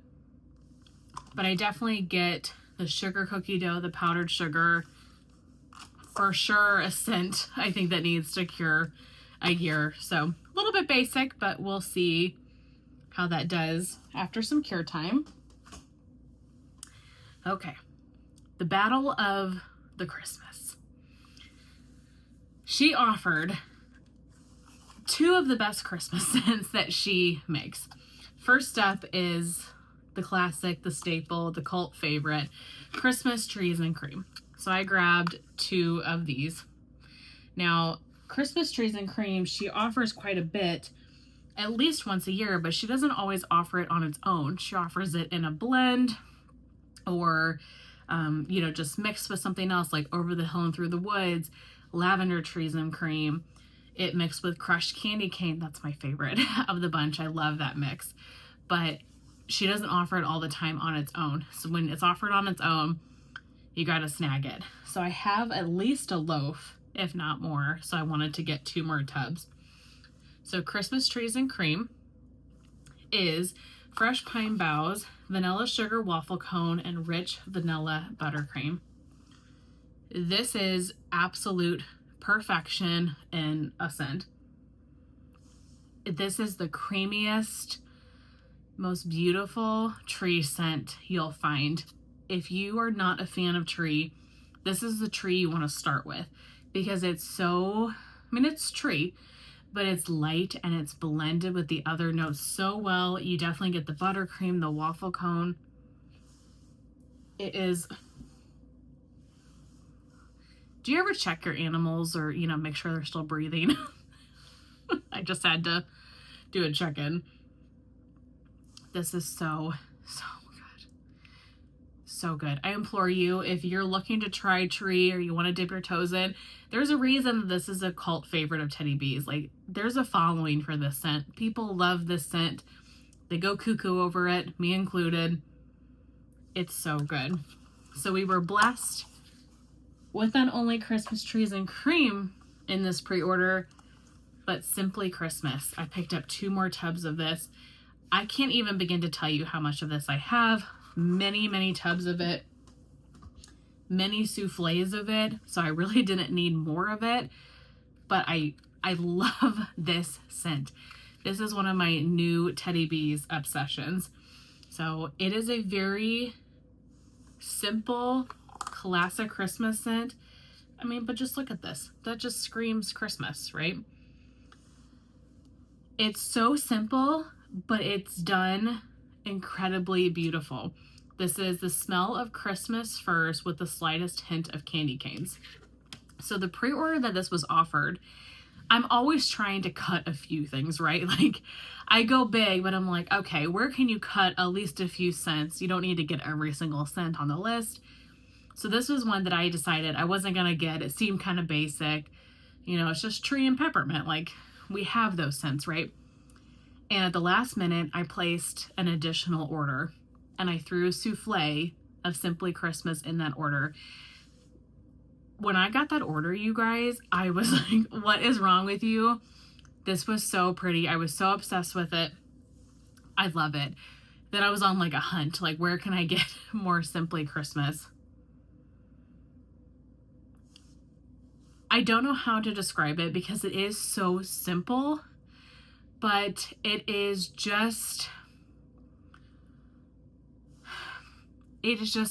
but I definitely get the sugar cookie dough, the powdered sugar. For sure a scent I think that needs to cure a year. So a little bit basic, but we'll see how that does after some cure time. Okay, the Battle of the Christmas. She offered 2 of the best Christmas scents that she makes. First up is the classic, the staple, the cult favorite, Christmas Trees and Cream. So I grabbed 2 of these. Now, Christmas Trees and Cream, she offers quite a bit, at least once a year, but she doesn't always offer it on its own. She offers it in a blend or, you know, just mixed with something else like Over the Hill and Through the Woods, Lavender Trees and Cream. It mixed with crushed candy cane. That's my favorite of the bunch. I love that mix. But she doesn't offer it all the time on its own. So when it's offered on its own, you gotta snag it. So I have at least a loaf, if not more. So I wanted to get 2 more tubs. So Christmas Trees and Cream is fresh pine boughs, vanilla sugar waffle cone, and rich vanilla buttercream. This is absolute perfection in a scent. This is the creamiest, most beautiful tree scent you'll find. If you are not a fan of tree, this is the tree you want to start with, because it's so, I mean, it's tree, but it's light and it's blended with the other notes so well. You definitely get the buttercream, the waffle cone. It is... Do you ever check your animals or, you know, make sure they're still breathing? I just had to do a check-in. This is so good. So good. I implore you, if you're looking to try Tree or you want to dip your toes in, there's a reason this is a cult favorite of Teddy B's. Like, there's a following for this scent. People love this scent. They go cuckoo over it, me included. It's so good. So we were blessed with not only Christmas trees and cream in this pre-order, but Simply Christmas. I picked up 2 more tubs of this. I can't even begin to tell you how much of this I have. Many tubs of it. Many souffles of it. So I really didn't need more of it. But I love this scent. This is one of my new Teddy B's obsessions. So it is a very simple, classic Christmas scent. I mean, but just look at this. That just screams Christmas, right? It's so simple, but it's done incredibly beautiful. This is the smell of Christmas firs with the slightest hint of candy canes. So the pre-order that this was offered, I'm always trying to cut a few things, right? Like, I go big, but I'm like, okay, where can you cut at least a few scents? You don't need to get every single scent on the list. So this was one that I decided I wasn't going to get. It seemed kind of basic. You know, it's just tree and peppermint. Like, we have those scents, right? And at the last minute, I placed an additional order. And I threw a souffle of Simply Christmas in that order. When I got that order, you guys, I was like, what is wrong with you? This was so pretty. I was so obsessed with it. I love it. Then I was on like a hunt. Like, where can I get more Simply Christmas? I don't know how to describe it because it is so simple, but it is just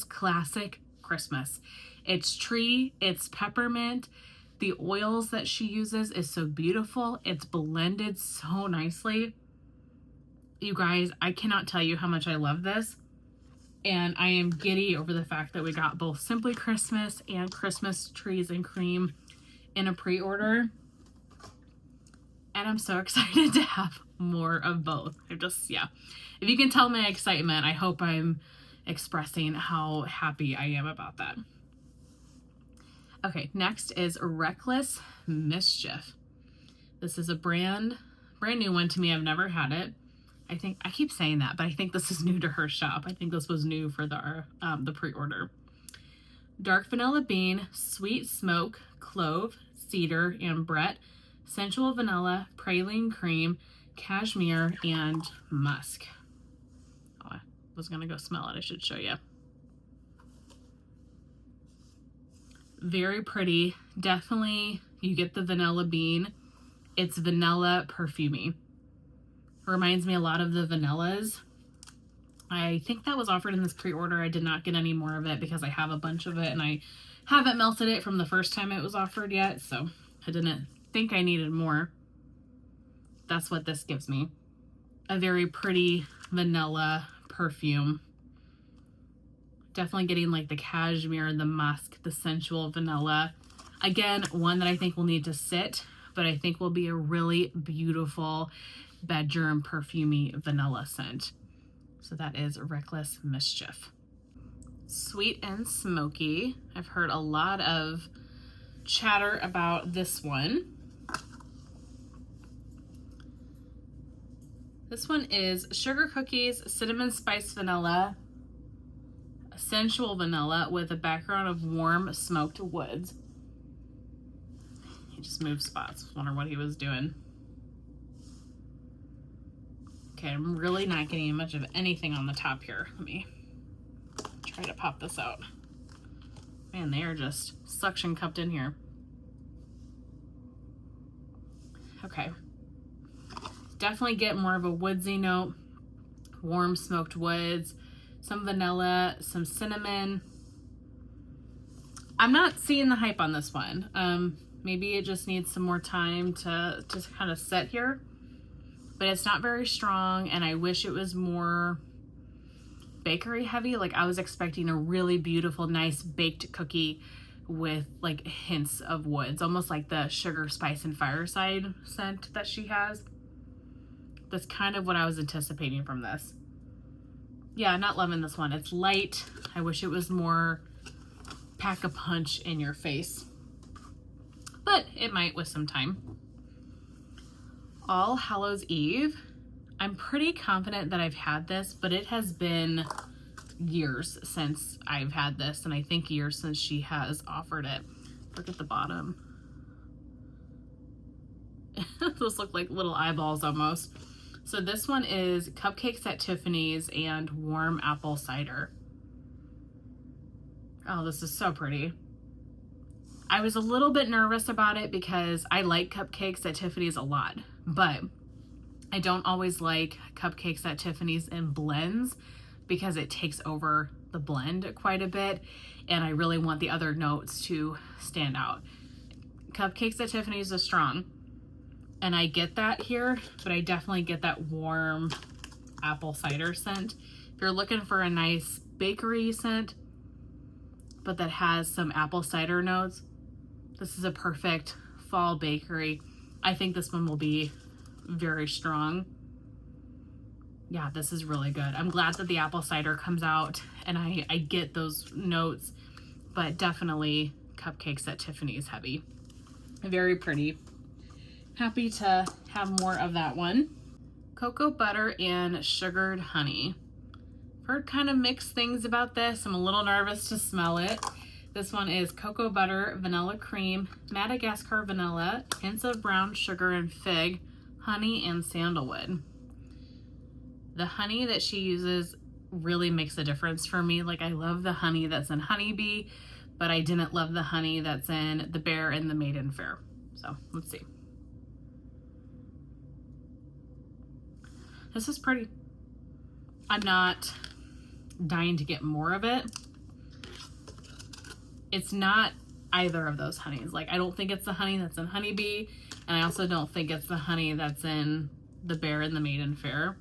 classic Christmas. It's tree, it's peppermint. The oils that she uses is so beautiful. It's blended so nicely. You guys, I cannot tell you how much I love this. And I am giddy over the fact that we got both Simply Christmas and Christmas trees and cream in a pre-order. And I'm so excited to have more of both. Yeah. If you can tell my excitement, I hope I'm expressing how happy I am about that. Okay, next is Reckless Mischief. This is a brand new one to me. I've never had it. I keep saying that, but I think this is new to her shop. I think this was new for the pre-order. Dark vanilla bean, sweet smoke, clove, cedar, and Brett, sensual vanilla, praline cream, cashmere, and musk. Oh, I was gonna go smell it. I should show you. Very pretty. Definitely, you get the vanilla bean. It's vanilla perfumey. Reminds me a lot of the vanillas. I think that was offered in this pre-order. I did not get any more of it because I have a bunch of it and I haven't melted it from the first time it was offered yet, so I didn't think I needed more. That's what this gives me. A very pretty vanilla perfume. Definitely getting like the cashmere, the musk, the sensual vanilla. Again, one that I think will need to sit, but I think will be a really beautiful bedroom perfumey vanilla scent. So that is Reckless Mischief. Sweet and Smoky. I've heard a lot of chatter about this one. This one is sugar cookies, cinnamon spice vanilla, sensual vanilla with a background of warm smoked woods. He just moved spots. Wonder what he was doing. Okay, I'm really not getting much of anything on the top here. Let me try to pop this out. Man, they are just suction cupped in here. Okay. Definitely get more of a woodsy note. Warm smoked woods. Some vanilla, some cinnamon. I'm not seeing the hype on this one. Maybe it just needs some more time to kind of set here. But it's not very strong, and I wish it was more bakery heavy. Like I was expecting a really beautiful, nice baked cookie with like hints of woods, almost like the sugar, spice, and fireside scent that she has. That's kind of what I was anticipating from this. Yeah, not loving this one. It's light. I wish it was more pack a punch in your face, but it might with some time. All Hallows Eve. I'm pretty confident that I've had this, but it has been years since I've had this, and I think years since she has offered it. Look at the bottom. Those look like little eyeballs almost. So this one is Cupcakes at Tiffany's and Warm Apple Cider. Oh, this is so pretty. I was a little bit nervous about it because I like Cupcakes at Tiffany's a lot, but I don't always like Cupcakes at Tiffany's in blends because it takes over the blend quite a bit, and I really want the other notes to stand out. Cupcakes at Tiffany's is strong, and I get that here, but I definitely get that warm apple cider scent. If you're looking for a nice bakery scent, but that has some apple cider notes, this is a perfect fall bakery. I think this one will be very strong. Yeah, this is really good. I'm glad that the apple cider comes out and I get those notes, but definitely Cupcakes at Tiffany's heavy. Very pretty. Happy to have more of that one. Cocoa butter and sugared honey. I've heard kind of mixed things about this. I'm a little nervous to smell it. This one is cocoa butter, vanilla cream, Madagascar vanilla, hints of brown sugar and fig, honey, and sandalwood. The honey that she uses really makes a difference for me. Like I love the honey that's in Honeybee, but I didn't love the honey that's in the Bear and the Maiden Fair. So let's see. This is pretty. I'm not dying to get more of it. It's not either of those honeys. Like I don't think it's the honey that's in Honeybee, and I also don't think it's the honey that's in the Bear and the Maiden Fair.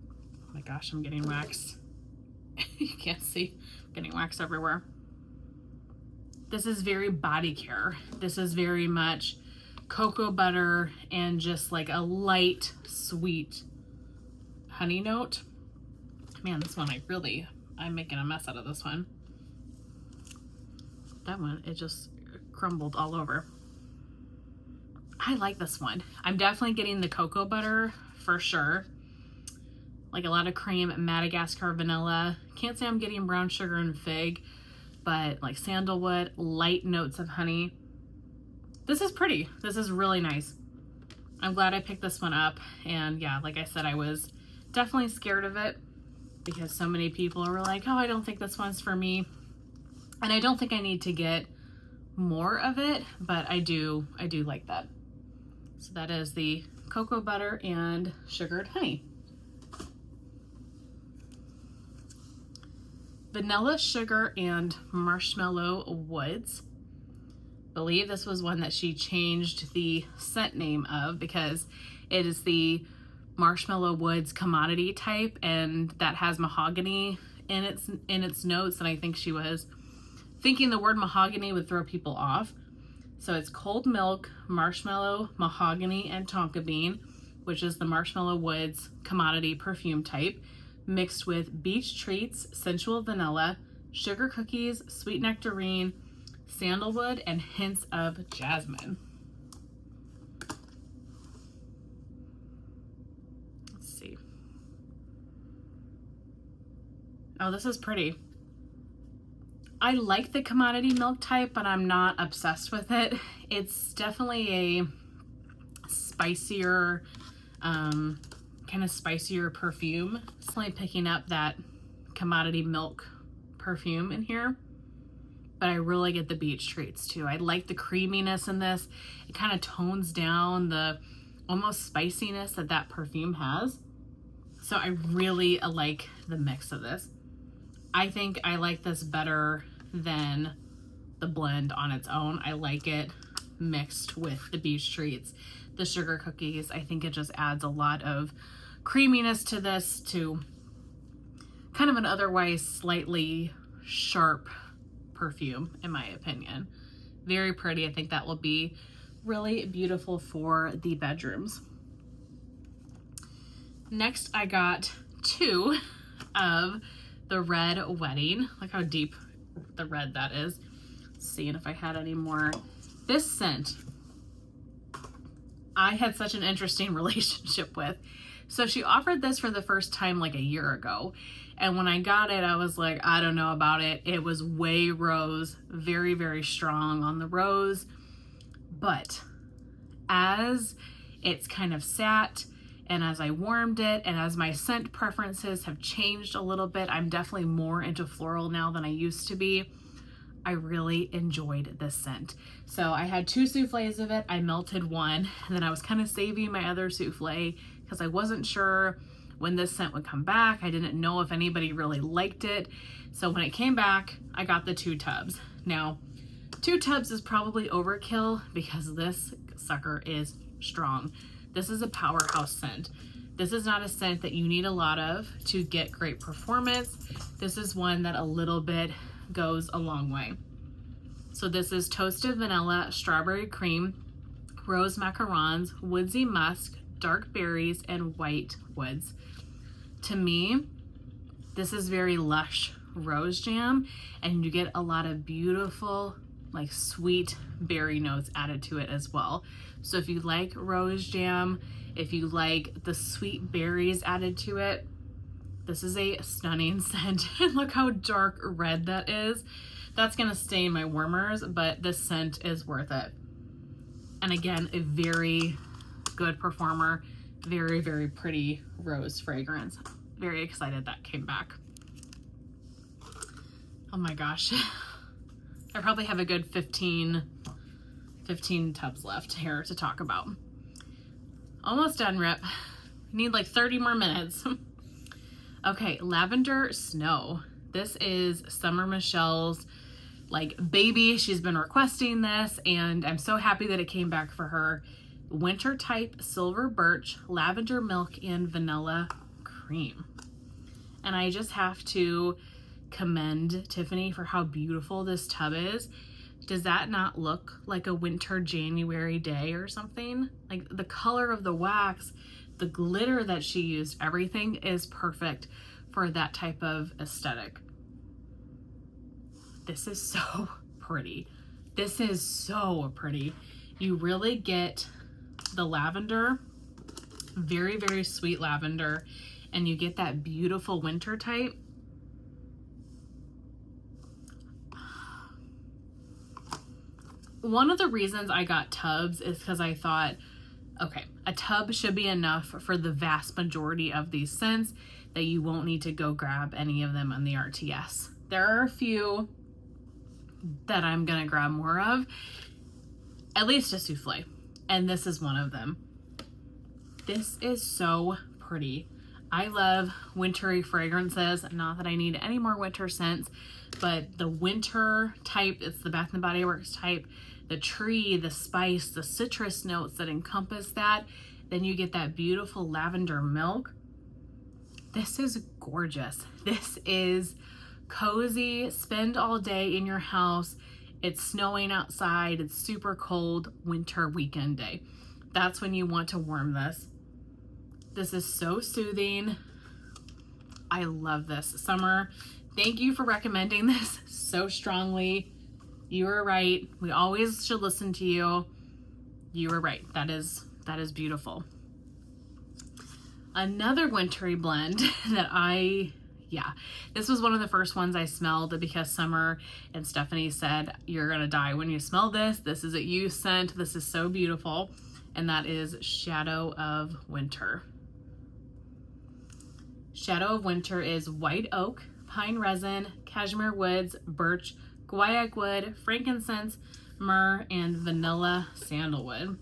Oh my gosh, I'm getting waxed. You can't see. I'm getting wax everywhere. This is very body care. This is very much cocoa butter and just like a light, sweet honey note. Man, this one I'm making a mess out of this one. That one, it just crumbled all over. I like this one. I'm definitely getting the cocoa butter for sure. Like a lot of cream, Madagascar vanilla. Can't say I'm getting brown sugar and fig, but like sandalwood, light notes of honey. This is pretty. This is really nice. I'm glad I picked this one up. And yeah, like I said, I was definitely scared of it because so many people were like, oh, I don't think this one's for me. And I don't think I need to get more of it, but I do like that. So that is the cocoa butter and sugared honey. Vanilla sugar and marshmallow woods. I believe this was one that she changed the scent name of because it is the marshmallow woods commodity type, and that has mahogany in its notes, and I think she was thinking the word mahogany would throw people off. So it's cold milk, marshmallow, mahogany, and tonka bean, which is the marshmallow woods commodity perfume type, mixed with beach treats, sensual vanilla, sugar cookies, sweet nectarine, sandalwood, and hints of jasmine. Let's see. Oh, this is pretty. I like the commodity milk type, but I'm not obsessed with it. It's definitely a spicier, kind of spicier perfume. Definitely picking up that commodity milk perfume in here. But I really get the beach treats too. I like the creaminess in this. It kind of tones down the almost spiciness that perfume has. So I really like the mix of this. I think I like this better than the blend on its own. I like it mixed with the beach treats, the sugar cookies. I think it just adds a lot of creaminess to this, to kind of an otherwise slightly sharp perfume, in my opinion. Very pretty. I think that will be really beautiful for the bedrooms. Next, I got 2 of the Red Wedding. Look how deep the red that is. Seeing if I had any more. This scent, I had such an interesting relationship with. So she offered this for the first time like a year ago. And when I got it, I was like, I don't know about it. It was way rose, very, very strong on the rose. But as it's kind of sat, and as I warmed it, and as my scent preferences have changed a little bit, I'm definitely more into floral now than I used to be. I really enjoyed this scent. So I had 2 souffles of it. I melted one, and then I was kind of saving my other souffle because I wasn't sure when this scent would come back. I didn't know if anybody really liked it. So when it came back, I got the 2 tubs. Now, 2 tubs is probably overkill because this sucker is strong. This is a powerhouse scent. This is not a scent that you need a lot of to get great performance. This is one that a little bit goes a long way. So this is toasted vanilla, strawberry cream, rose macarons, woodsy musk, dark berries, and white woods. To me, this is very lush rose jam, and you get a lot of beautiful, like sweet berry notes added to it as well. So if you like rose jam, if you like the sweet berries added to it, this is a stunning scent. And look how dark red that is. That's gonna stain my warmers, but this scent is worth it. And again, a very good performer, very, very pretty rose fragrance. Very excited that came back. Oh my gosh. I probably have a good 15 tubs left here to talk about. Almost done, Rip. Need like 30 more minutes. Okay, Lavender Snow. This is Summer Michelle's like baby. She's been requesting this, and I'm so happy that it came back for her. Winter type silver birch, lavender milk, and vanilla cream. And I just have to commend Tiffany for how beautiful this tub is. Does that not look like a winter January day or something? Like the color of the wax, the glitter that she used, everything is perfect for that type of aesthetic. This is so pretty. This is so pretty. You really get the lavender, very, very sweet lavender, and you get that beautiful winter type. One of the reasons I got tubs is because I thought, okay, a tub should be enough for the vast majority of these scents that you won't need to go grab any of them on the RTS. There are a few that I'm gonna grab more of, at least a souffle, and this is one of them. This is so pretty. I love wintry fragrances. Not that I need any more winter scents, but the winter type, it's the Bath & Body Works type, the tree, the spice, the citrus notes that encompass that. Then you get that beautiful lavender milk. This is gorgeous. This is cozy, spend all day in your house. It's snowing outside, it's super cold, winter weekend day. That's when you want to warm this. This is so soothing. I love this. Summer, thank you for recommending this so strongly. You were right. We always should listen to you. You were right. That is beautiful. Another wintry blend that this was one of the first ones I smelled because Summer and Stephanie said, you're gonna die when you smell this. This is a you scent. This is so beautiful. And that is Shadow of Winter. Shadow of Winter is white oak, pine resin, cashmere woods, birch, guaiac wood, frankincense, myrrh, and vanilla sandalwood.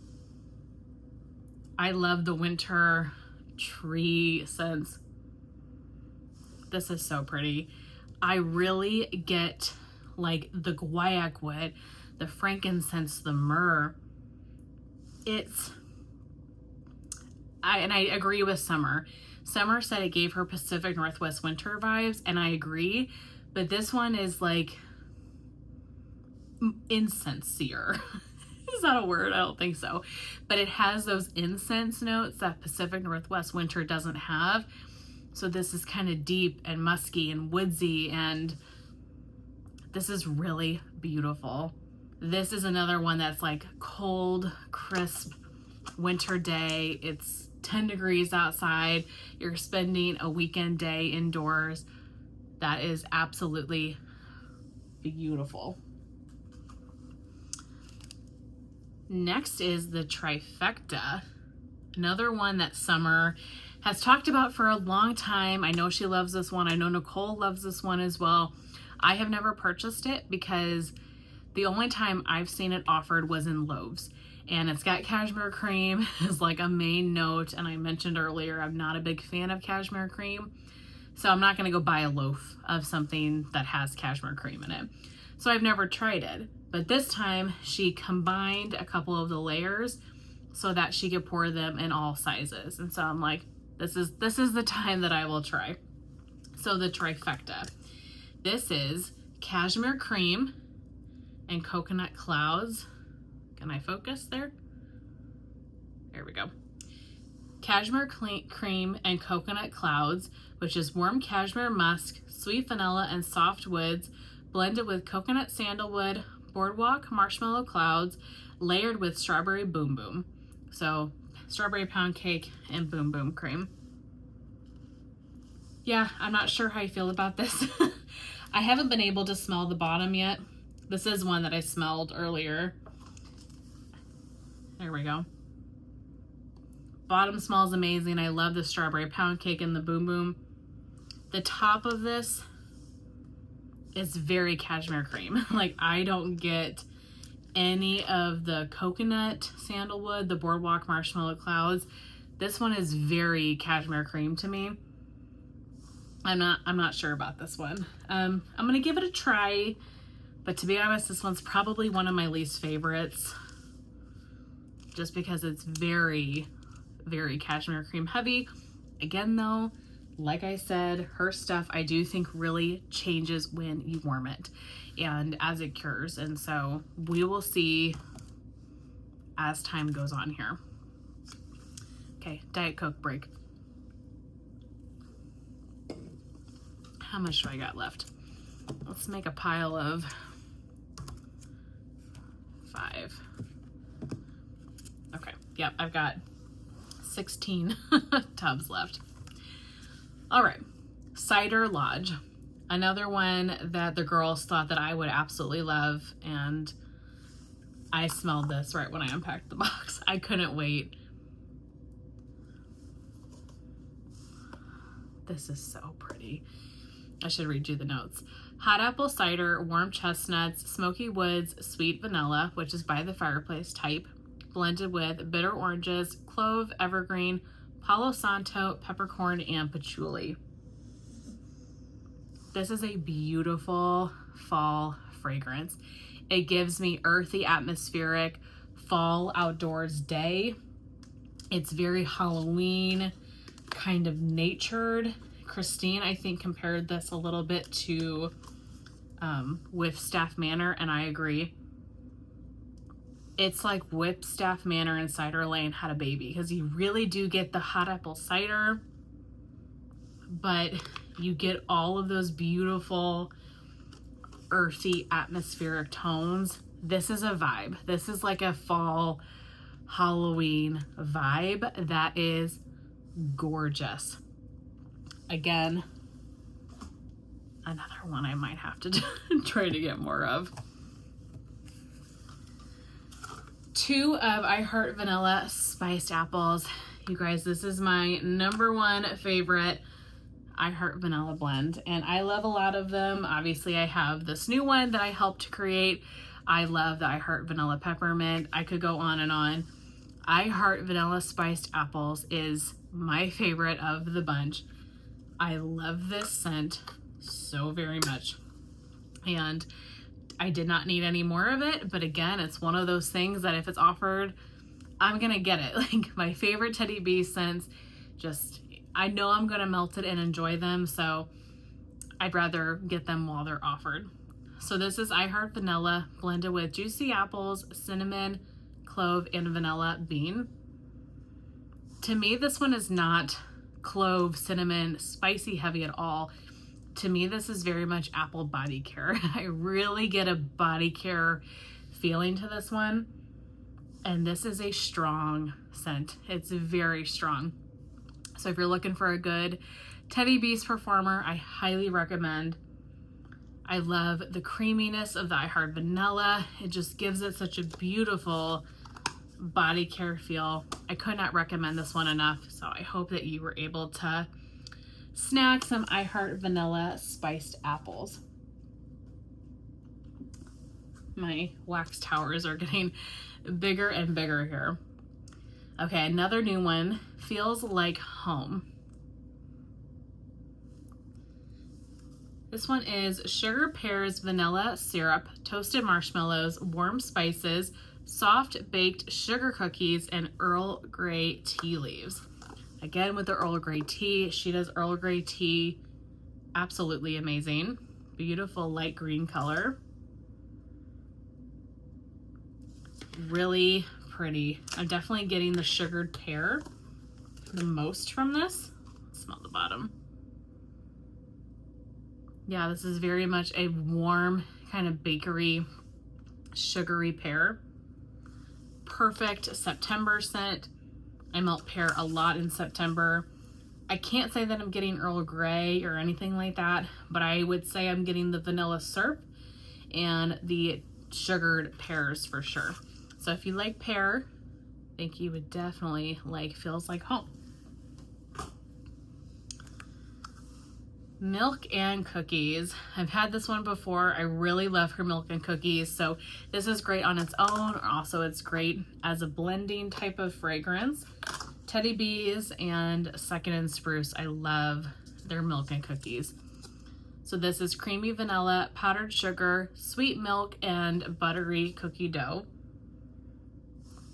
I love the winter tree scents. This is so pretty. I really get like the guaiac wood, the frankincense, the myrrh. I agree with Summer. Summer said it gave her Pacific Northwest winter vibes, and I agree, but this one is like incensier. Is that a word? I don't think so. But it has those incense notes that Pacific Northwest winter doesn't have. So this is kind of deep and musky and woodsy, and this is really beautiful. This is another one that's like cold, crisp winter day. It's 10 degrees outside. You're spending a weekend day indoors. That is absolutely beautiful. Next is the Trifecta, another one that Summer has talked about for a long time. I know she loves this one. I know Nicole loves this one as well. I have never purchased it because the only time I've seen it offered was in Loaves. And it's got cashmere cream as like a main note. And I mentioned earlier, I'm not a big fan of cashmere cream. So I'm not going to go buy a loaf of something that has cashmere cream in it. So I've never tried it. But this time she combined a couple of the layers so that she could pour them in all sizes. And so I'm like, this is the time that I will try. So the Trifecta. This is cashmere cream and coconut clouds. Can I focus there? There we go. Cashmere cream and coconut clouds, which is warm cashmere musk, sweet vanilla, and soft woods, blended with coconut sandalwood, boardwalk marshmallow clouds, layered with strawberry boom boom. So strawberry pound cake and boom boom cream. Yeah, I'm not sure how I feel about this. I haven't been able to smell the bottom yet. This is one that I smelled earlier. There we go. Bottom smells amazing. I love the strawberry pound cake and the boom boom. The top of this is very cashmere cream. Like, I don't get any of the coconut sandalwood, the boardwalk marshmallow clouds. This one is very cashmere cream to me. I'm not sure about this one. I'm gonna give it a try, but to be honest, this one's probably one of my least favorites, just because it's very, very cashmere cream heavy. Again though, like I said, her stuff I do think really changes when you warm it and as it cures, and so we will see as time goes on here. Okay, Diet Coke break. How much do I got left? Let's make a pile of 5. Okay, yep, I've got 16 tubs left. All right, Cider Lodge. Another one that the girls thought that I would absolutely love, and I smelled this right when I unpacked the box. I couldn't wait. This is so pretty. I should read you the notes. Hot apple cider, warm chestnuts, smoky woods, sweet vanilla, which is by the fireplace type, blended with bitter oranges, clove, evergreen, Palo Santo, peppercorn, and patchouli. This is a beautiful fall fragrance. It gives me earthy, atmospheric fall outdoors day. It's very Halloween, kind of natured. Christine, I think, compared this a little bit to with Staff Manor, and I agree. It's like Whipstaff Manor and Cider Lane had a baby, because you really do get the hot apple cider, but you get all of those beautiful earthy atmospheric tones. This is a vibe. This is like a fall Halloween vibe that is gorgeous. Again, another one I might have to try to get more of. 2 of I Heart Vanilla Spiced Apples. You guys, this is my #1 favorite I Heart Vanilla blend, and I love a lot of them. Obviously, I have this new one that I helped to create. I love the I Heart Vanilla Peppermint. I could go on and on. I Heart Vanilla Spiced Apples is my favorite of the bunch. I love this scent so very much, and I did not need any more of it, but again, it's one of those things that if it's offered I'm gonna get it. Like my favorite Teddy B scents, just, I know I'm gonna melt it and enjoy them, so I'd rather get them while they're offered. So this is I Heart Vanilla blended with juicy apples, cinnamon, clove, and vanilla bean. To me, this one is not clove, cinnamon, spicy heavy at all. To me, this is very much apple body care. I really get a body care feeling to this one. And this is a strong scent. It's very strong. So if you're looking for a good Teddy Beast performer, I highly recommend. I love the creaminess of the I Heart Vanilla. It just gives it such a beautiful body care feel. I could not recommend this one enough. So I hope that you were able to snack some I Heart Vanilla spiced apples. My wax towers are getting bigger and bigger here. Okay, another new one, Feels Like Home. This one is sugar, pears, vanilla syrup, toasted marshmallows, warm spices, soft baked sugar cookies, and Earl Grey tea leaves. Again, with the Earl Grey tea, she does Earl Grey tea absolutely amazing. Beautiful light green color. Really pretty. I'm definitely getting the sugared pear the most from this. Smell the bottom. Yeah, this is very much a warm kind of bakery, sugary pear. Perfect September scent. I melt pear a lot in September. I can't say that I'm getting Earl Grey or anything like that, but I would say I'm getting the vanilla syrup and the sugared pears for sure. So if you like pear, I think you would definitely like Feels Like Home. Milk and Cookies. I've had this one before. I really love her milk and cookies. So this is great on its own. Also, it's great as a blending type of fragrance. Teddy Bees and Second and Spruce. I love their milk and cookies. So this is creamy vanilla, powdered sugar, sweet milk, and buttery cookie dough.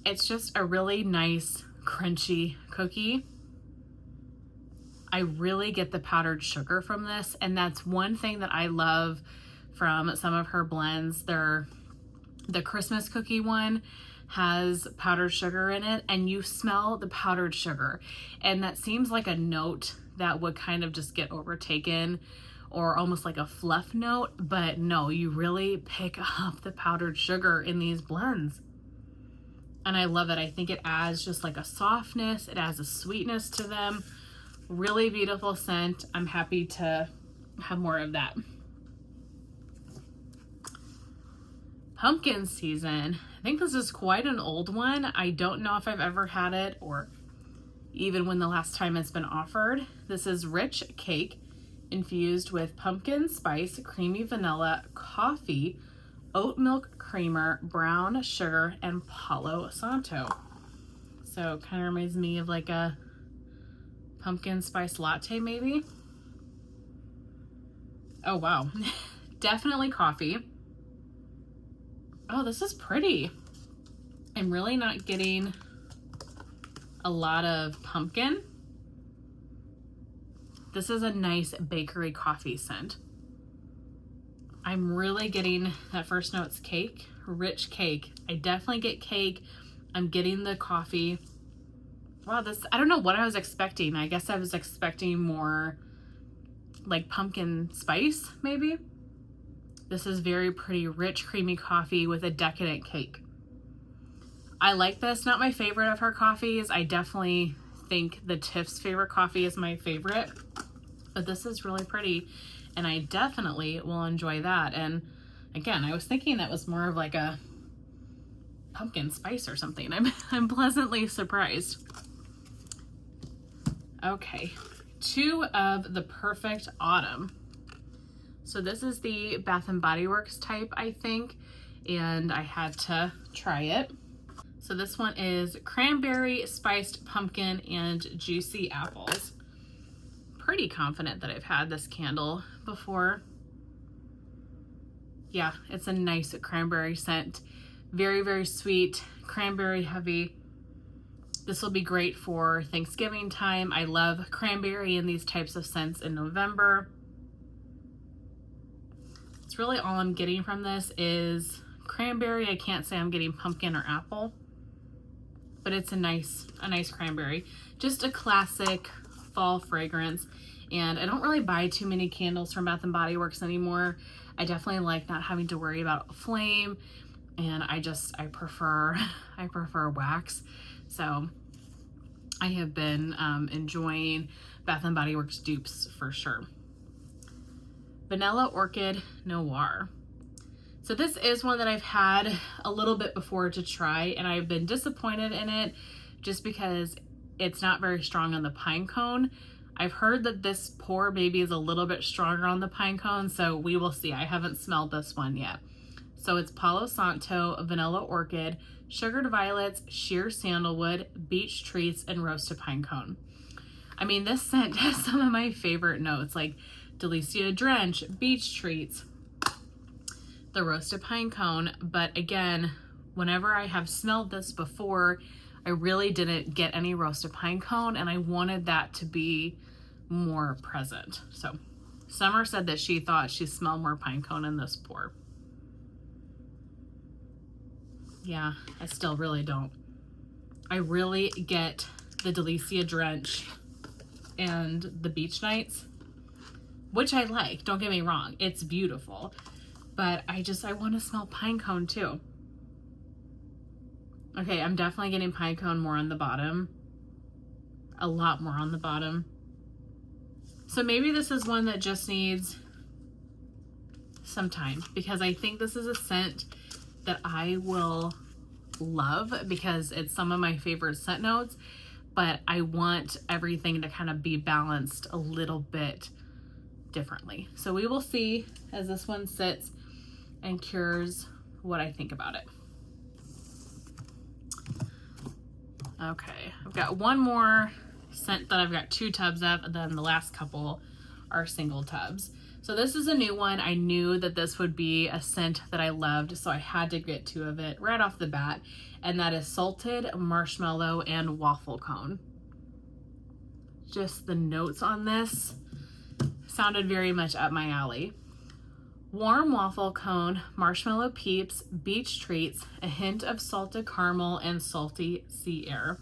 It's just a really nice, crunchy cookie. I really get the powdered sugar from this, and that's one thing that I love from some of her blends. The Christmas cookie one has powdered sugar in it, and you smell the powdered sugar, and that seems like a note that would kind of just get overtaken or almost like a fluff note, but no, you really pick up the powdered sugar in these blends. And I love it. I think it adds just like a softness, it adds a sweetness to them. Really beautiful scent. I'm happy to have more of that. Pumpkin season. I think this is quite an old one. I don't know if I've ever had it or even when the last time it's been offered. This is Rich Cake infused with pumpkin spice, creamy vanilla, coffee, oat milk creamer, brown sugar, and Palo Santo. So kind of reminds me of like a pumpkin spice latte maybe. Oh wow. Definitely coffee. Oh, this is pretty. I'm really not getting a lot of pumpkin. This is a nice bakery coffee scent. I'm really getting that first note's cake, rich cake. I definitely get cake. I'm getting the coffee. Wow, this, I don't know what I was expecting. I guess I was expecting more like pumpkin spice, maybe. This is very pretty, rich, creamy coffee with a decadent cake. I like this. Not my favorite of her coffees. I definitely think the Tiff's favorite coffee is my favorite. But this is really pretty, and I definitely will enjoy that. And again, I was thinking that was more of like a pumpkin spice or something. I'm pleasantly surprised. Okay, 2 of the Perfect Autumn. So this is the Bath and Body Works type, I think, and I had to try it. So this one is cranberry, spiced pumpkin, and juicy apples. Pretty confident that I've had this candle before. Yeah, it's a nice cranberry scent. Very, very sweet, cranberry heavy. This will be great for Thanksgiving time. I love cranberry and these types of scents in November. It's really all I'm getting from this is cranberry. I can't say I'm getting pumpkin or apple, but it's a nice cranberry. Just a classic fall fragrance. And I don't really buy too many candles from Bath & Body Works anymore. I definitely like not having to worry about a flame, and I prefer wax. So I have been enjoying Bath & Body Works dupes for sure. Vanilla Orchid Noir. So this is one that I've had a little bit before to try, and I've been disappointed in it just because it's not very strong on the pine cone. I've heard that this pour maybe is a little bit stronger on the pine cone, so we will see. I haven't smelled this one yet. So it's Palo Santo, Vanilla Orchid, Sugared Violets, Sheer Sandalwood, Beach Treats, and Roasted Pine Cone. I mean, this scent has some of my favorite notes, like Delicia Drench, Beach Treats, the Roasted Pine Cone. But again, whenever I have smelled this before, I really didn't get any Roasted Pine Cone, and I wanted that to be more present. So Summer said that she thought she smelled more pine cone in this pour. Yeah, I still really don't. I really get the Delicia Drench and the Beach Nights, which I like, don't get me wrong, it's beautiful, but I want to smell pine cone too. Okay, I'm definitely getting pine cone more on the bottom, a lot more on the bottom. So maybe this is one that just needs some time, because I think this is a scent that I will love because it's some of my favorite scent notes, but I want everything to kind of be balanced a little bit differently. So we will see as this one sits and cures what I think about it. Okay, I've got one more scent that I've got 2 tubs of, and then the last couple are single tubs. So this is a new one. I knew that this would be a scent that I loved, so I had to get 2 of it right off the bat, and that is Salted Marshmallow and Waffle Cone. Just the notes on this sounded very much up my alley. Warm waffle cone, marshmallow peeps, beach treats, a hint of salted caramel, and salty sea air.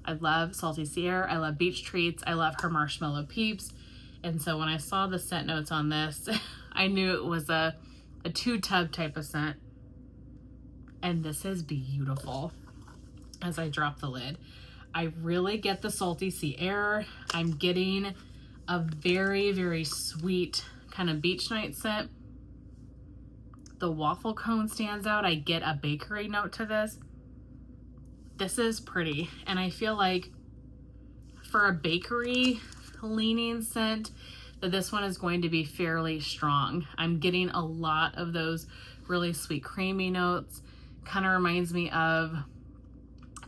I love salty sea air. I love beach treats. I love her marshmallow peeps. And so when I saw the scent notes on this, I knew it was a 2-tub type of scent. And this is beautiful as I drop the lid. I really get the salty sea air. I'm getting a very, very sweet kind of beach night scent. The waffle cone stands out. I get a bakery note to this. This is pretty, and I feel like for a bakery leaning scent that this one is going to be fairly strong. I'm getting a lot of those really sweet creamy notes. Kind of reminds me of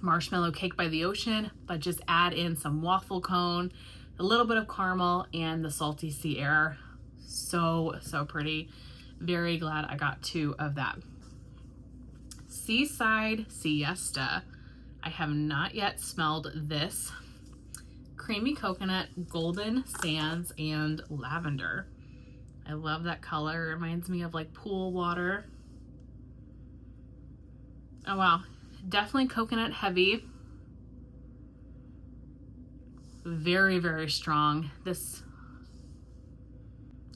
Marshmallow Cake by the Ocean, but just add in some waffle cone, a little bit of caramel, and the salty sea air. So pretty. Very glad I got 2 of that. Seaside Siesta. I have not yet smelled this. Creamy coconut, golden sands, and lavender. I love that color. It reminds me of like pool water. Oh wow, definitely coconut heavy. Very, very strong. This,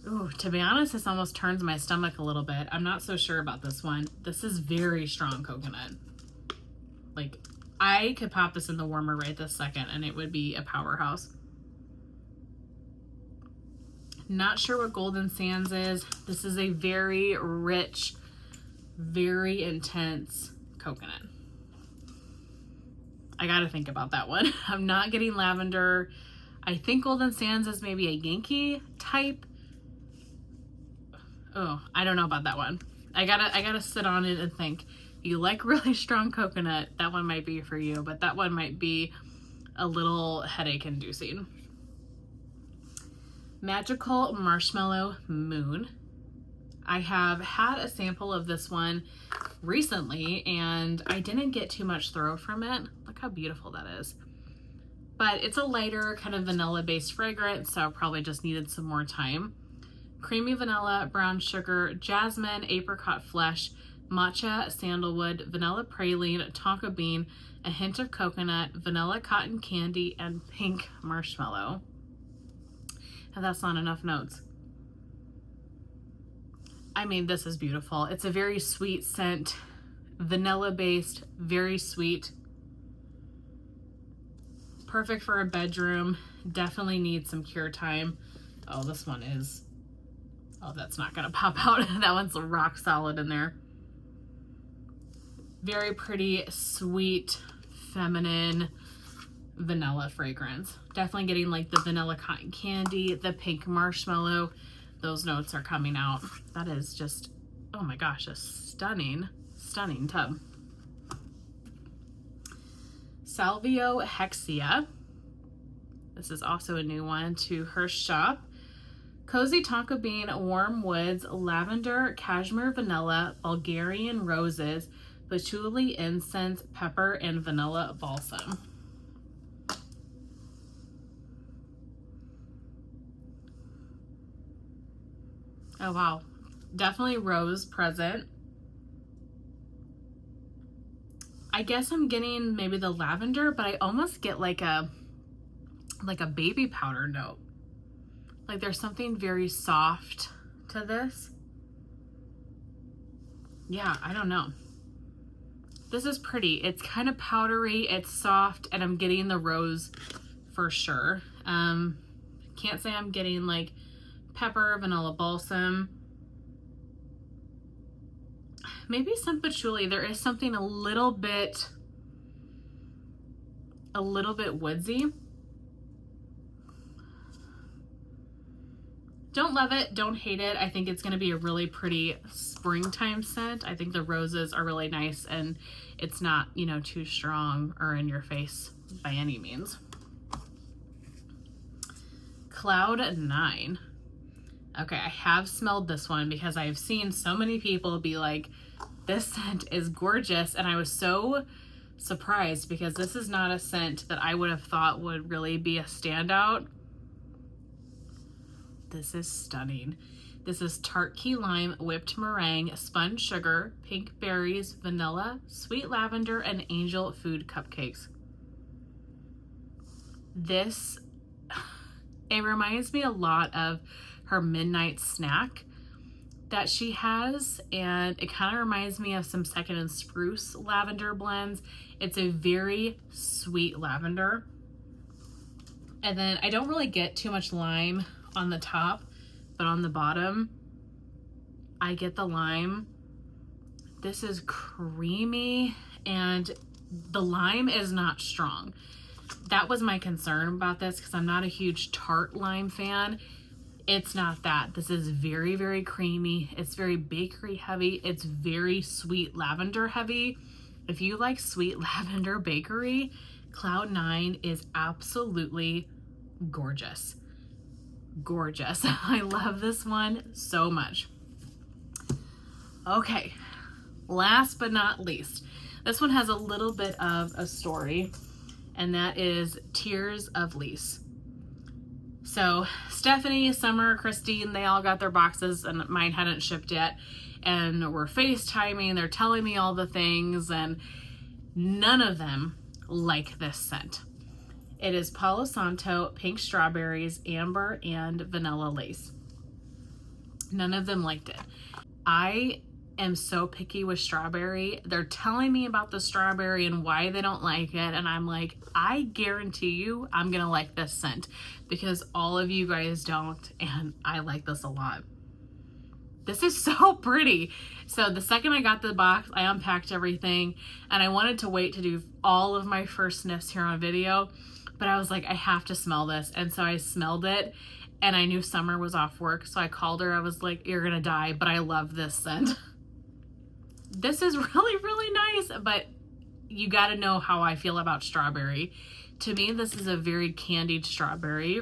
ooh, to be honest, this almost turns my stomach a little bit. I'm not so sure about this one. This is very strong coconut. Like, I could pop this in the warmer right this second and it would be a powerhouse. Not sure what Golden Sands is. This is a very rich, very intense coconut. I gotta think about that one. I'm not getting lavender. I think Golden Sands is maybe a Yankee type. Oh, I don't know about that one. I gotta sit on it and think. You like really strong coconut, that one might be for you, but that one might be a little headache inducing. Magical Marshmallow Moon. I have had a sample of this one recently, and I didn't get too much throw from it. Look how beautiful that is. But it's a lighter kind of vanilla based fragrance, so I probably just needed some more time. Creamy vanilla, brown sugar, jasmine, apricot flesh, matcha, sandalwood, vanilla praline, tonka bean, a hint of coconut, vanilla cotton candy, and pink marshmallow. And that's not enough notes. I mean, this is beautiful. It's a very sweet scent, vanilla based, very sweet. Perfect for a bedroom. Definitely needs some cure time. Oh, this one is, oh, that's not gonna pop out. That one's rock solid in there. Very pretty, sweet, feminine vanilla fragrance. Definitely getting like the vanilla cotton candy, the pink marshmallow. Those notes are coming out. That is just, oh my gosh, a stunning, stunning tub. Salvio Hexia. This is also a new one to her shop. Cozy tonka bean, warm woods, lavender, cashmere vanilla, Bulgarian roses, patchouli incense, pepper, and vanilla balsam. Oh wow, definitely rose present. I guess I'm getting maybe the lavender, but I almost get like a baby powder note. Like there's something very soft to this. Yeah, I don't know. This is pretty. It's kind of powdery, it's soft, and I'm getting the rose for sure. Can't say I'm getting like pepper, vanilla balsam. Maybe some patchouli. There is something a little bit woodsy. Don't love it, don't hate it. I think it's going to be a really pretty springtime scent. I think the roses are really nice, and it's not, you know, too strong or in your face by any means. Cloud 9. Okay, I have smelled this one because I've seen so many people be like, this scent is gorgeous, and I was so surprised because this is not a scent that I would have thought would really be a standout. This is stunning. This is tart key lime, whipped meringue, spun sugar, pink berries, vanilla, sweet lavender, and angel food cupcakes. This, it reminds me a lot of her midnight snack that she has, and it kind of reminds me of some Second and Spruce lavender blends. It's a very sweet lavender. And then I don't really get too much lime on the top, but on the bottom I get the lime. This is creamy, and the lime is not strong. That was my concern about this because I'm not a huge tart lime fan. It's not that. This is very, very creamy. It's very bakery heavy. It's very sweet lavender heavy. If you like sweet lavender bakery, Cloud 9 is absolutely gorgeous. Gorgeous. I love this one so much. Okay, last but not least, this one has a little bit of a story, and that is Tears of Lys. So Stephanie, Summer, Christine, they all got their boxes, and mine hadn't shipped yet, and we're FaceTiming. They're telling me all the things, and none of them like this scent. It is Palo Santo, pink strawberries, amber, and vanilla lace. None of them liked it. I am so picky with strawberry. They're telling me about the strawberry and why they don't like it, and I'm like, I guarantee you I'm gonna like this scent because all of you guys don't, and I like this a lot. This is so pretty. So the second I got the box, I unpacked everything, and I wanted to wait to do all of my first sniffs here on video, but I was like, I have to smell this. And so I smelled it, and I knew Summer was off work, so I called her. I was like, you're gonna die, but I love this scent. This is really, really nice, but you gotta know how I feel about strawberry. To me, this is a very candied strawberry.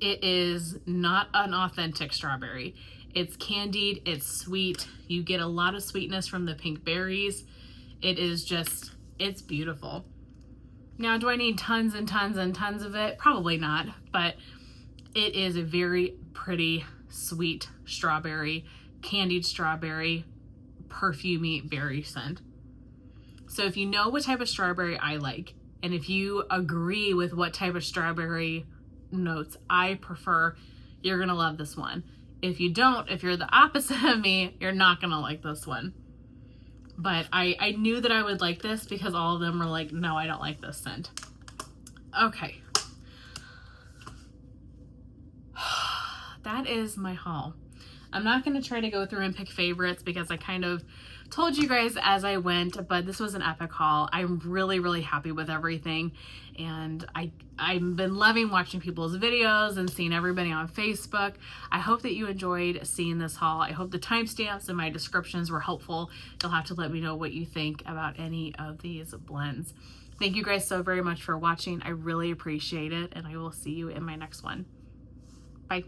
It is not an authentic strawberry. It's candied, it's sweet. You get a lot of sweetness from the pink berries. It is just, it's beautiful. Now, do I need tons and tons and tons of it? Probably not, but it is a very pretty, sweet strawberry, candied strawberry, perfumey berry scent. So if you know what type of strawberry I like, and if you agree with what type of strawberry notes I prefer, you're gonna love this one. If you don't, if you're the opposite of me, you're not gonna like this one. But I knew that I would like this because all of them were like, no, I don't like this scent. Okay. That is my haul. I'm not going to try to go through and pick favorites because I kind of told you guys as I went, but this was an epic haul. I'm really, really happy with everything. And I've been loving watching people's videos and seeing everybody on Facebook. I hope that you enjoyed seeing this haul. I hope the timestamps and my descriptions were helpful. You'll have to let me know what you think about any of these blends. Thank you guys so very much for watching. I really appreciate it, and I will see you in my next one. Bye.